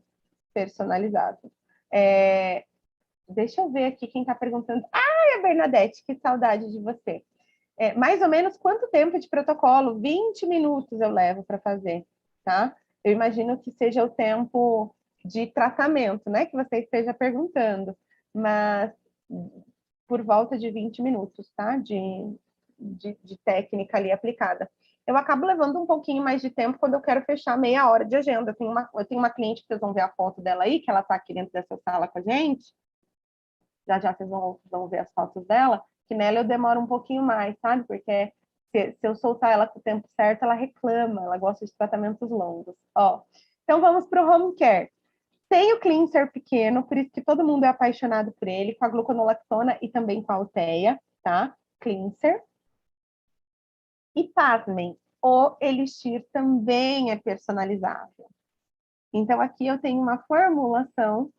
personalizável. Deixa eu ver aqui quem está perguntando. Ah, a Bernadette, que saudade de você. Mais ou menos quanto tempo de protocolo? 20 minutos eu levo para fazer, tá? Eu imagino que seja o tempo de tratamento, né? Que você esteja perguntando. Mas por volta de 20 minutos, tá? De técnica ali aplicada. Eu acabo levando um pouquinho mais de tempo quando eu quero fechar meia hora de agenda. Eu tenho uma cliente que vocês vão ver a foto dela aí, que ela está aqui dentro dessa sala com a gente. Já vocês vão ver as fotos dela, que nela eu demoro um pouquinho mais, sabe? Porque se eu soltar ela com o tempo certo, ela reclama, ela gosta de tratamentos longos. Ó, então vamos para o home care. Tem o cleanser pequeno, por isso que todo mundo é apaixonado por ele, com a gluconolactona e também com a Alteia, tá? Cleanser. E pasmem, o Elixir também é personalizável. Então, aqui eu tenho uma formulação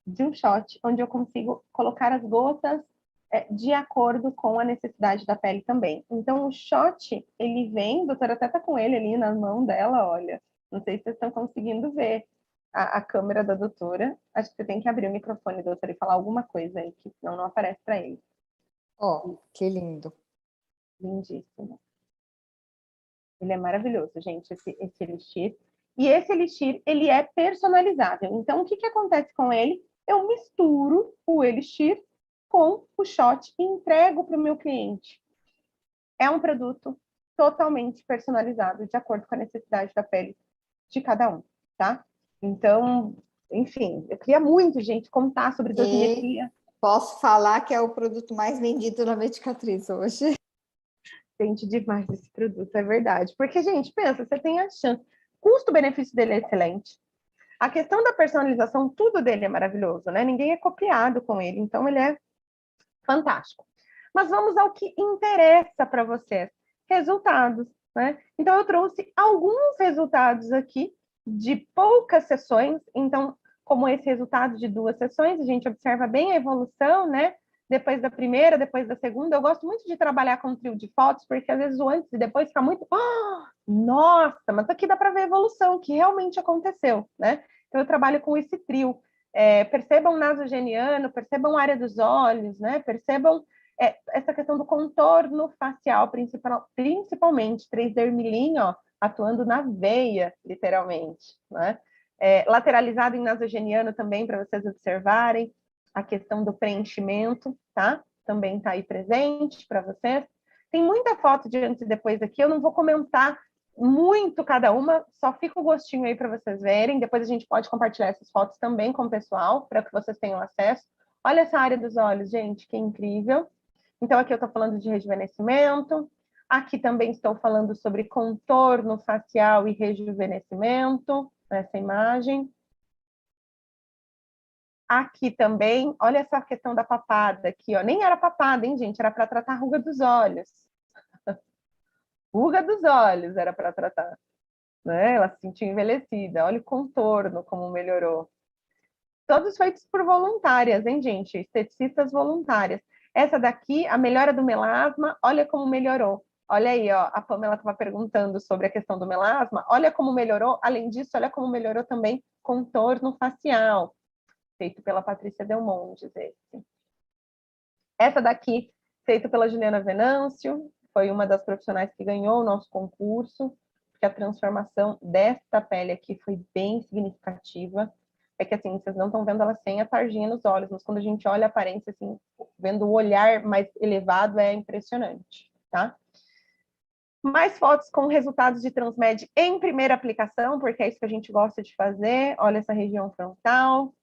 de um shot, onde eu consigo colocar as gotas de acordo com a necessidade da pele também. Então, o shot, ele vem, a doutora até tá com ele ali na mão dela, olha. Não sei se vocês estão conseguindo ver a câmera da doutora. Acho que você tem que abrir o microfone, doutora, e falar alguma coisa aí, que senão não aparece para ele. Ó, que lindo. Lindíssimo. Ele é maravilhoso, gente, esse Elixir. E esse Elixir, ele é personalizável. Então, o que acontece com ele? Eu misturo o Elixir com o shot e entrego para o meu cliente. É um produto totalmente personalizado, de acordo com a necessidade da pele de cada um, tá? Então, enfim, eu queria muito, gente, contar sobre dosimetria. Posso falar que é o produto mais vendido na Medicatriz hoje. Vende demais esse produto, é verdade. Porque, gente, pensa, você tem a chance. Custo-benefício dele é excelente. A questão da personalização, tudo dele é maravilhoso, né? Ninguém é copiado com ele, então ele é fantástico. Mas vamos ao que interessa para vocês. Resultados, né? Então, eu trouxe alguns resultados aqui de poucas sessões. Então, como esse resultado de 2 sessões, a gente observa bem a evolução, né? Depois da primeira, depois da segunda. Eu gosto muito de trabalhar com trio de fotos, porque às vezes o antes e depois fica muito... nossa, mas aqui dá para ver a evolução que realmente aconteceu, né? Então, eu trabalho com esse trio. Percebam o nasogeniano, percebam a área dos olhos, né? Percebam essa questão do contorno facial, principalmente 3-dermilinho, ó, atuando na veia, literalmente, né? Lateralizado em nasogeniano também, para vocês observarem a questão do preenchimento, tá? Também está aí presente para vocês. Tem muita foto de antes e depois aqui, eu não vou comentar muito cada uma, só fica o gostinho aí para vocês verem. Depois a gente pode compartilhar essas fotos também com o pessoal, para que vocês tenham acesso. Olha essa área dos olhos, gente, que incrível. Então, aqui eu estou falando de rejuvenescimento. Aqui também estou falando sobre contorno facial e rejuvenescimento, nessa imagem. Aqui também, olha essa questão da papada aqui, ó. Nem era papada, hein, gente? Era para tratar a ruga dos olhos. Ruga dos olhos era para tratar. Né? Ela se sentiu envelhecida. Olha o contorno, como melhorou. Todos feitos por voluntárias, hein, gente? Esteticistas voluntárias. Essa daqui, a melhora do melasma, olha como melhorou. Olha aí, ó, a Pamela estava perguntando sobre a questão do melasma. Olha como melhorou. Além disso, olha como melhorou também contorno facial, feito pela Patrícia Delmontes. Essa daqui, feita pela Juliana Venâncio, foi uma das profissionais que ganhou o nosso concurso, porque a transformação desta pele aqui foi bem significativa. É que assim, vocês não estão vendo ela sem a tarjinha nos olhos, mas quando a gente olha a aparência, assim, vendo o olhar mais elevado, é impressionante, tá? Mais fotos com resultados de Transmed em primeira aplicação, porque é isso que a gente gosta de fazer. Olha essa região frontal.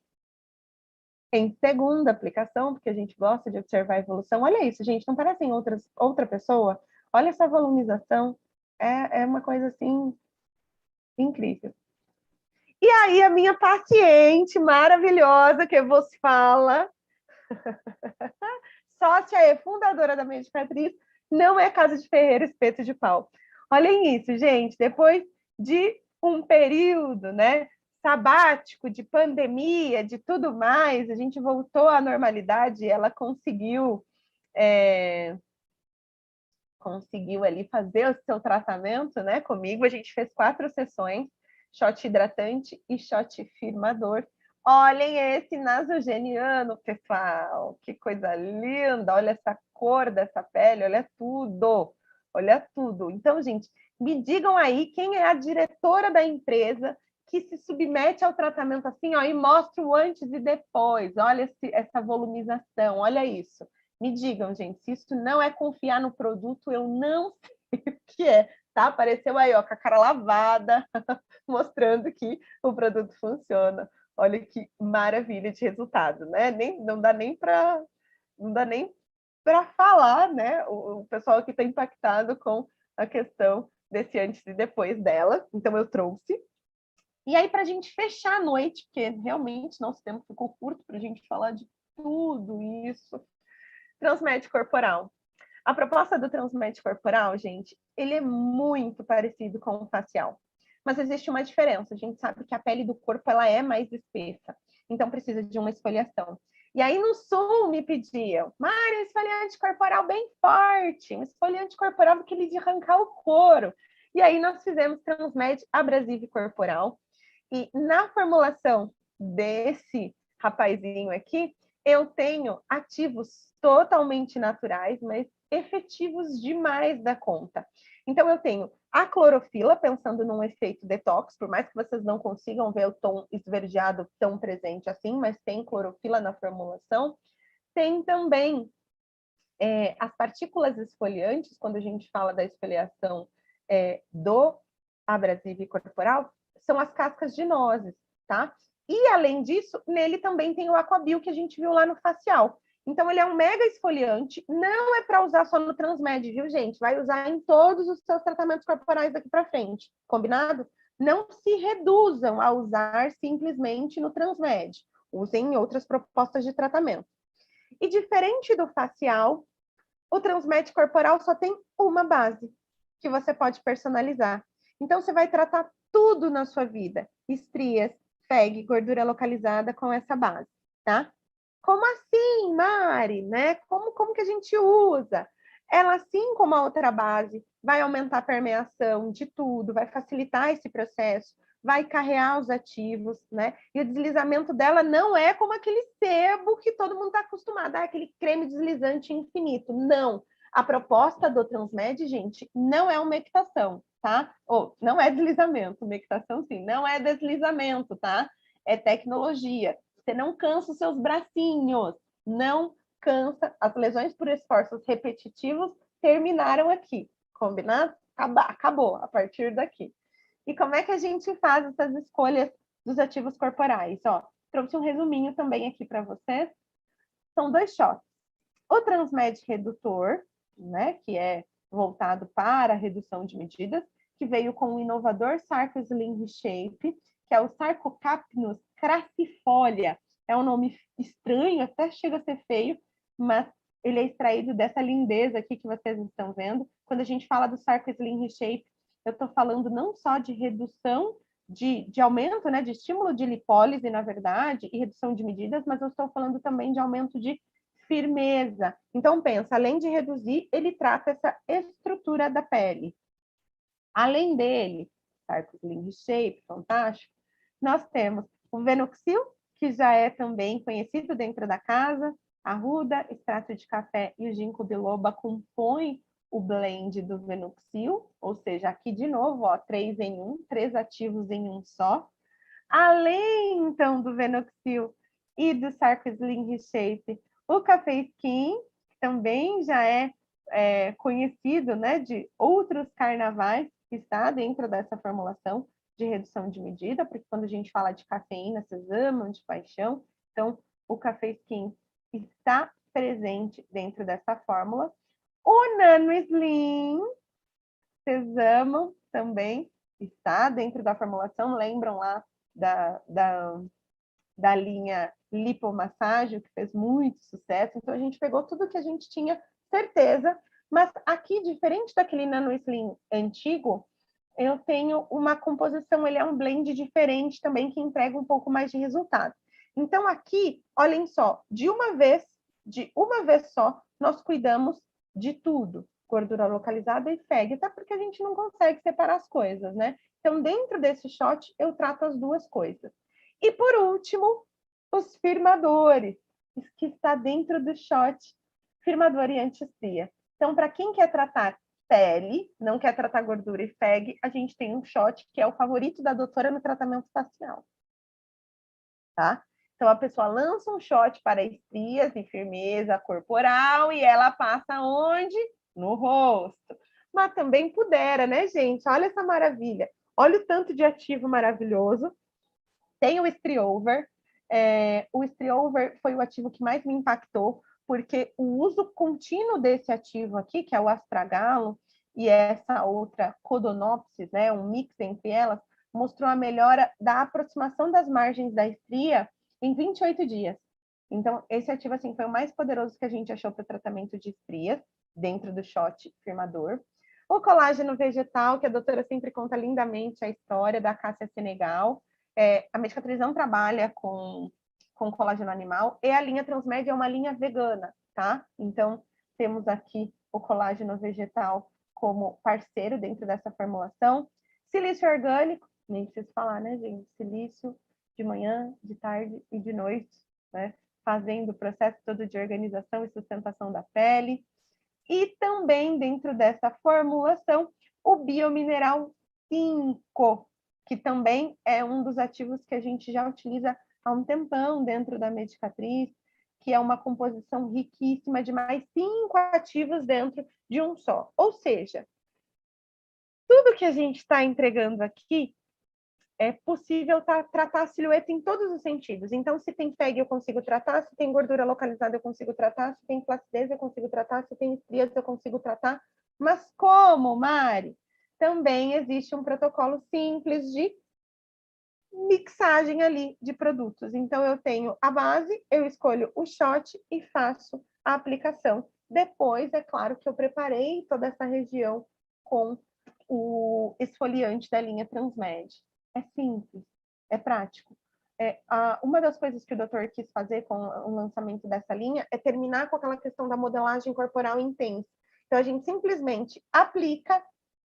Em segunda aplicação, porque a gente gosta de observar a evolução. Olha isso, gente, não parecem outra pessoa? Olha essa volumização. É uma coisa, assim, incrível. E aí, a minha paciente maravilhosa, que vos fala, sócia e fundadora da Medicatriz, não é casa de ferreiro, espeto de pau. Olhem isso, gente, depois de um período, né, sabático, de pandemia, de tudo mais, a gente voltou à normalidade e ela conseguiu ali fazer o seu tratamento, né, comigo. A gente fez 4 sessões, shot hidratante e shot firmador. Olhem esse nasogeniano, pessoal, que coisa linda, olha essa cor dessa pele, olha tudo, olha tudo. Então, gente, me digam aí quem é a diretora da empresa que se submete ao tratamento assim, ó, e mostra o antes e depois, olha essa volumização, olha isso. Me digam, gente, se isso não é confiar no produto, eu não sei o que é, tá? Apareceu aí, ó, com a cara lavada, mostrando que o produto funciona. Olha que maravilha de resultado, né? Não dá nem para falar, né? O pessoal que está impactado com a questão desse antes e depois dela. Então, eu trouxe. E aí, para a gente fechar a noite, porque realmente nosso tempo ficou curto para a gente falar de tudo isso. Transmed corporal. A proposta do Transmed corporal, gente, ele é muito parecido com o facial. Mas existe uma diferença. A gente sabe que a pele do corpo ela é mais espessa. Então, precisa de uma esfoliação. E aí, no Sul, me pediam, Mari, um esfoliante corporal bem forte. Um esfoliante corporal aquele de arrancar o couro. E aí, nós fizemos Transmed Abrasive Corporal. E na formulação desse rapazinho aqui, eu tenho ativos totalmente naturais, mas efetivos demais da conta. Então, eu tenho a clorofila, pensando num efeito detox, por mais que vocês não consigam ver o tom esverdeado tão presente assim, mas tem clorofila na formulação. Tem também as partículas esfoliantes, quando a gente fala da esfoliação do abrasivo corporal, são as cascas de nozes, tá? E, além disso, nele também tem o Aquabil, que a gente viu lá no facial. Então, ele é um mega esfoliante, não é para usar só no Transmed, viu, gente? Vai usar em todos os seus tratamentos corporais daqui para frente, combinado? Não se reduzam a usar simplesmente no Transmed. Usem em outras propostas de tratamento. E, diferente do facial, o Transmed corporal só tem uma base, que você pode personalizar. Então, você vai tratar tudo na sua vida. Estrias, FEG, gordura localizada com essa base, tá? Como assim, Mari? Né? Como que a gente usa? Ela, assim como a outra base, vai aumentar a permeação de tudo, vai facilitar esse processo, vai carrear os ativos, né? E o deslizamento dela não é como aquele sebo que todo mundo está acostumado, aquele creme deslizante infinito. Não. A proposta do Transmed, gente, não é umectação, tá? Ou não é deslizamento, umectação sim, não é deslizamento, tá? É tecnologia. Você não cansa os seus bracinhos, não cansa. As lesões por esforços repetitivos terminaram aqui, combinado? acabou a partir daqui. E como é que a gente faz essas escolhas dos ativos corporais? Ó, trouxe um resuminho também aqui para vocês. São 2 shots. O Transmed Redutor, né, que é voltado para a redução de medidas, que veio com o inovador Sarco Slim Reshape, que é o Sarcocapnus crassifolia. É um nome estranho, até chega a ser feio, mas ele é extraído dessa lindeza aqui que vocês estão vendo. Quando a gente fala do Sarco Slim Reshape, eu estou falando não só de redução de aumento, né, de estímulo de lipólise, na verdade, e redução de medidas, mas eu estou falando também de aumento de firmeza. Então, pensa, além de reduzir, ele trata essa estrutura da pele. Além dele, Sarco Slim Reshape, fantástico, nós temos o Venoxil, que já é também conhecido dentro da casa, a ruda, extrato de café e o ginkgo biloba compõem o blend do Venoxil, ou seja, aqui de novo, ó, 3 em 1, 3 ativos em um só. Além, então, do Venoxil e do Sarco Slim Reshape, o Café Skin, que também já é conhecido, né, de outros carnavais, que está dentro dessa formulação de redução de medida, porque quando a gente fala de cafeína, vocês amam de paixão, então o Café Skin está presente dentro dessa fórmula. O Nano Slim, vocês amam também, está dentro da formulação, lembram lá da linha lipomassagem, que fez muito sucesso, então a gente pegou tudo que a gente tinha certeza, mas aqui, diferente daquele Nano Slim antigo, eu tenho uma composição, ele é um blend diferente também, que entrega um pouco mais de resultado. Então aqui, olhem só, de uma vez só, nós cuidamos de tudo, gordura localizada e FEG, até porque a gente não consegue separar as coisas, né? Então, dentro desse shot, eu trato as duas coisas. E, por último, os firmadores, que está dentro do shot firmador e anti-estria. Então, para quem quer tratar pele, não quer tratar gordura e FEG, a gente tem um shot que é o favorito da doutora no tratamento facial. Tá? Então, a pessoa lança um shot para estrias e firmeza corporal e ela passa onde? No rosto. Mas também pudera, né, gente? Olha essa maravilha. Olha o tanto de ativo maravilhoso. Tem o Striover. O Striover foi o ativo que mais me impactou, porque o uso contínuo desse ativo aqui, que é o astragalo, e essa outra codonopsis, né, um mix entre elas, mostrou a melhora da aproximação das margens da estria em 28 dias. Então, esse ativo assim, foi o mais poderoso que a gente achou para o tratamento de estrias, dentro do shot firmador. O colágeno vegetal, que a doutora sempre conta lindamente a história da Cássia Senegal. A Medicatriz não trabalha com colágeno animal, e a linha Transmed é uma linha vegana, tá? Então, temos aqui o colágeno vegetal como parceiro dentro dessa formulação. Silício orgânico, nem preciso falar, né, gente? Silício de manhã, de tarde e de noite, né? Fazendo o processo todo de organização e sustentação da pele. E também, dentro dessa formulação, o Biomineral 5, que também é um dos ativos que a gente já utiliza há um tempão dentro da Medicatriz, que é uma composição riquíssima de mais 5 ativos dentro de um só. Ou seja, tudo que a gente está entregando aqui é possível tratar a silhueta em todos os sentidos. Então, se tem FEG, eu consigo tratar, se tem gordura localizada, eu consigo tratar, se tem flacidez, eu consigo tratar, se tem estrias, eu consigo tratar. Mas como, Mari? Também existe um protocolo simples de mixagem ali de produtos. Então, eu tenho a base, eu escolho o shot e faço a aplicação. Depois, é claro que eu preparei toda essa região com o esfoliante da linha Transmed. É simples, é prático. Uma das coisas que o doutor quis fazer com o lançamento dessa linha é terminar com aquela questão da modelagem corporal intensa. Então, a gente simplesmente aplica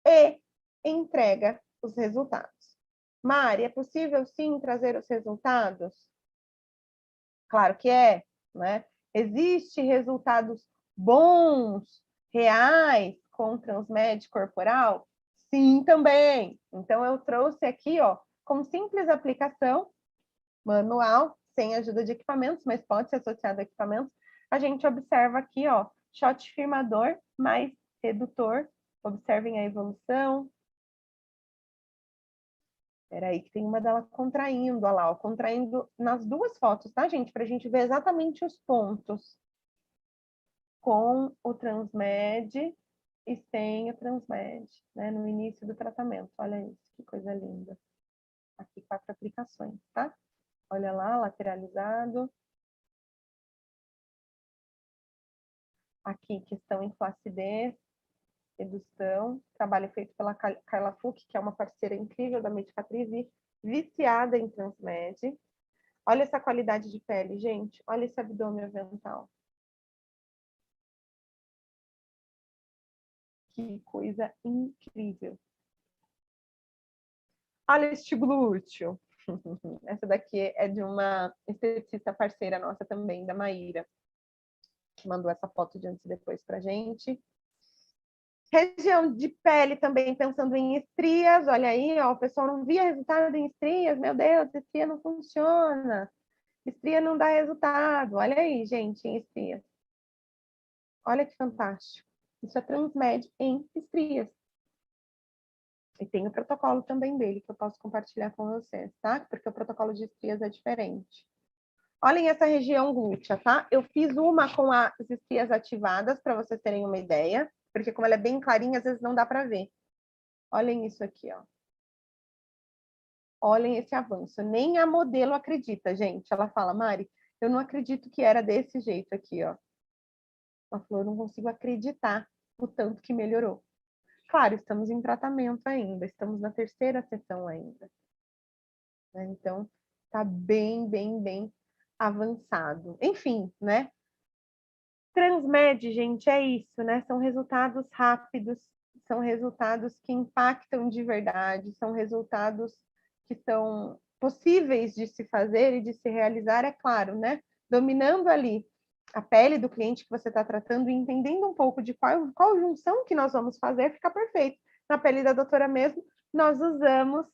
e entrega os resultados. Mari, é possível sim trazer os resultados? Claro que é, né? Existem resultados bons, reais, com Transmed corporal? Sim, também. Então, eu trouxe aqui, ó, com simples aplicação manual, sem ajuda de equipamentos, mas pode ser associado a equipamentos, a gente observa aqui, ó, shot firmador mais redutor Observem a evolução. Espera aí, que tem uma dela contraindo, olha lá, ó, contraindo nas duas fotos, tá, gente? Para a gente ver exatamente os pontos com o Transmed e sem o Transmed, né? No início do tratamento. Olha isso, que coisa linda. Aqui 4 aplicações, tá? Olha lá, lateralizado. Aqui, questão em flacidez, redução. Trabalho feito pela Carla Fuch, que é uma parceira incrível da Medicatriz e viciada em Transmed. Olha essa qualidade de pele, gente. Olha esse abdômen avental. Que coisa incrível. Olha este glúteo. Essa daqui é de uma esteticista parceira nossa também, da Maíra, que mandou essa foto de antes e depois pra gente. Região de pele também, pensando em estrias. Olha aí, ó, o pessoal não via resultado em estrias. Meu Deus, estria não funciona. Estria não dá resultado. Olha aí, gente, em estrias. Olha que fantástico. Isso é Transmed em estrias. E tem o protocolo também dele, que eu posso compartilhar com vocês, tá? Porque o protocolo de estrias é diferente. Olhem essa região glútea, tá? Eu fiz uma com as estrias ativadas, para vocês terem uma ideia, porque como ela é bem clarinha, às vezes não dá para ver. Olhem isso aqui, ó. Olhem esse avanço. Nem a modelo acredita, gente. Ela fala, Mari, eu não acredito que era desse jeito aqui, ó. Ela falou, eu não consigo acreditar o tanto que melhorou. Claro, estamos em tratamento ainda, estamos na 3ª sessão ainda. Então, tá bem, bem, bem avançado. Enfim, né? Transmed, gente, é isso, né? São resultados rápidos, são resultados que impactam de verdade, são resultados que são possíveis de se fazer e de se realizar, é claro, né? Dominando ali a pele do cliente que você está tratando e entendendo um pouco de qual junção que nós vamos fazer, fica perfeito. Na pele da doutora mesmo, nós usamos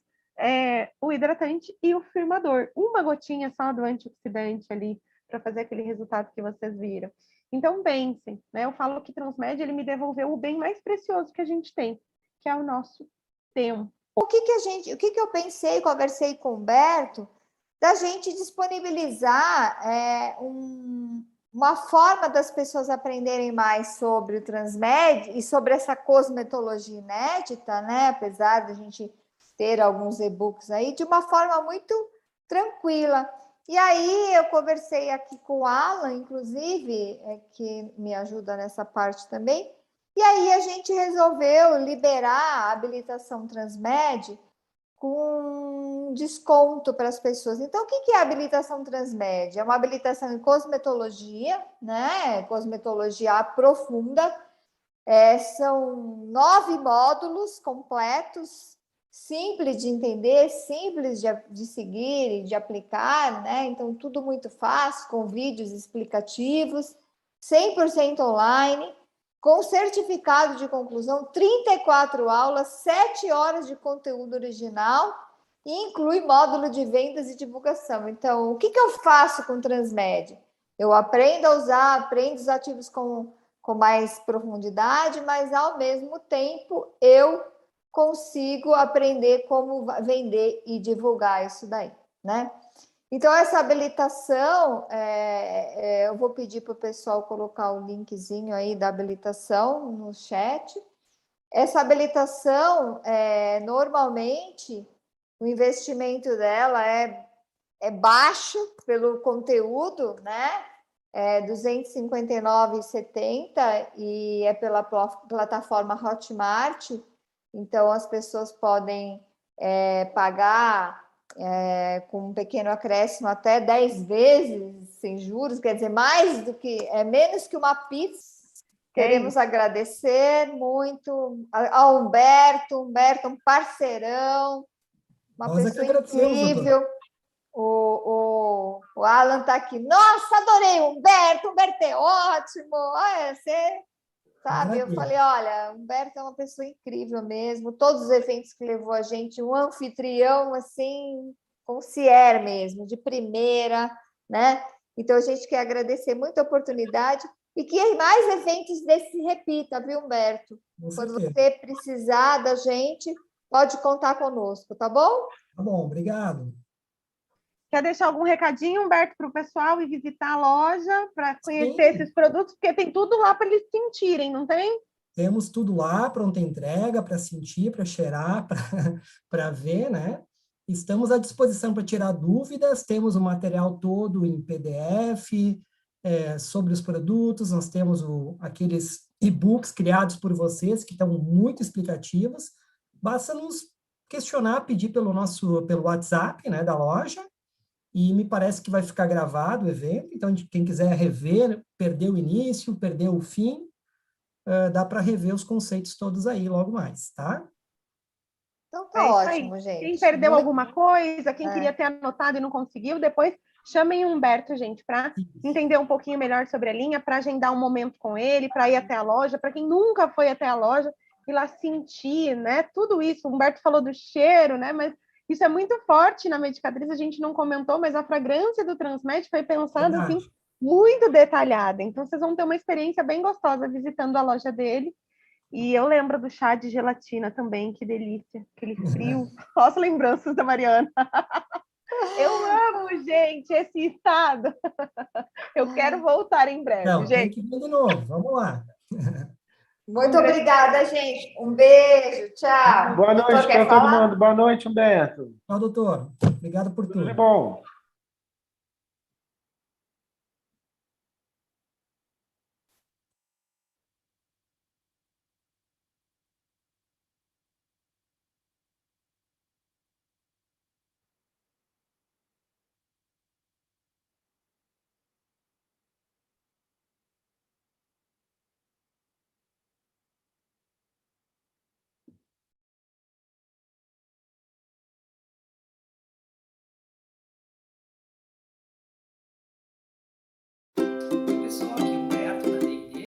o hidratante e o firmador. Uma gotinha só do antioxidante ali, para fazer aquele resultado que vocês viram. Então, pensem, né? Eu falo que Transmed, ele me devolveu o bem mais precioso que a gente tem, que é o nosso tempo. O que eu pensei, conversei com o Humberto, da gente disponibilizar uma forma das pessoas aprenderem mais sobre o Transmed e sobre essa cosmetologia inédita, né? Apesar de a gente ter alguns e-books aí, de uma forma muito tranquila. E aí eu conversei aqui com o Alan, inclusive, que me ajuda nessa parte também, e aí a gente resolveu liberar a habilitação Transmed com desconto para as pessoas. Então, o que é a habilitação Transmed? É uma habilitação em cosmetologia, né? Cosmetologia aprofunda. São 9 módulos completos, simples de entender, simples de seguir e de aplicar, né? Então, tudo muito fácil, com vídeos explicativos, 100% online, com certificado de conclusão, 34 aulas, 7 horas de conteúdo original e inclui módulo de vendas e divulgação. Então, o que eu faço com o Transmed? Eu aprendo a usar, aprendo os ativos com mais profundidade, mas, ao mesmo tempo, eu consigo aprender como vender e divulgar isso daí, né? Então, essa habilitação, eu vou pedir para o pessoal colocar o linkzinho aí da habilitação no chat. Essa habilitação, normalmente, o investimento dela é baixo pelo conteúdo, né? É R$ 259,70 e é pela plataforma Hotmart. Então, as pessoas podem pagar com um pequeno acréscimo até 10 vezes sem juros, quer dizer, menos que uma pizza. Queremos agradecer muito ao Humberto, um parceirão, uma pessoa incrível. O Alan está aqui. Nossa, adorei o Humberto é ótimo. Olha, você sabe, eu falei, olha, o Humberto é uma pessoa incrível mesmo, todos os eventos que levou a gente, um anfitrião, assim, concierge mesmo, de primeira, né? Então, a gente quer agradecer muito a oportunidade e que mais eventos desses se repita, viu, Humberto? Com Quando certeza. você precisar da gente, pode contar conosco, tá bom? Tá bom, obrigado. Quer deixar algum recadinho, Humberto, para o pessoal ir visitar a loja para conhecer Sim. esses produtos? Porque tem tudo lá para eles sentirem, não tem? Temos tudo lá, pronta entrega, para sentir, para cheirar, para ver, né? Estamos à disposição para tirar dúvidas, temos o material todo em PDF, sobre os produtos, nós temos aqueles e-books criados por vocês, que estão muito explicativos. Basta nos questionar, pedir pelo WhatsApp, né, da loja, e me parece que vai ficar gravado o evento, então quem quiser rever, perdeu o início, perdeu o fim, dá para rever os conceitos todos aí logo mais, tá? Então É tá isso ótimo, aí. gente. Quem perdeu Muito... alguma coisa, quem queria ter anotado e não conseguiu, depois chamem o Humberto, gente, para entender um pouquinho melhor sobre a linha, para agendar um momento com ele, para ir até a loja, para quem nunca foi até a loja, ir lá sentir, né? Tudo isso. O Humberto falou do cheiro, né? Mas isso é muito forte na Medicatriz, a gente não comentou, mas a fragrância do Transmed foi pensada assim, muito detalhada. Então, vocês vão ter uma experiência bem gostosa visitando a loja dele. E eu lembro do chá de gelatina também, que delícia, aquele frio. Nossa, lembranças da Mariana. Eu amo, gente, esse estado. Eu quero voltar em breve, Não, tem gente. que vir de novo, vamos lá. Muito obrigada, gente. Um beijo, tchau. Boa Doutor, noite quer para todo falar? mundo. Boa noite, Humberto. Tchau, doutor. Obrigado por Tudo de tudo. bom.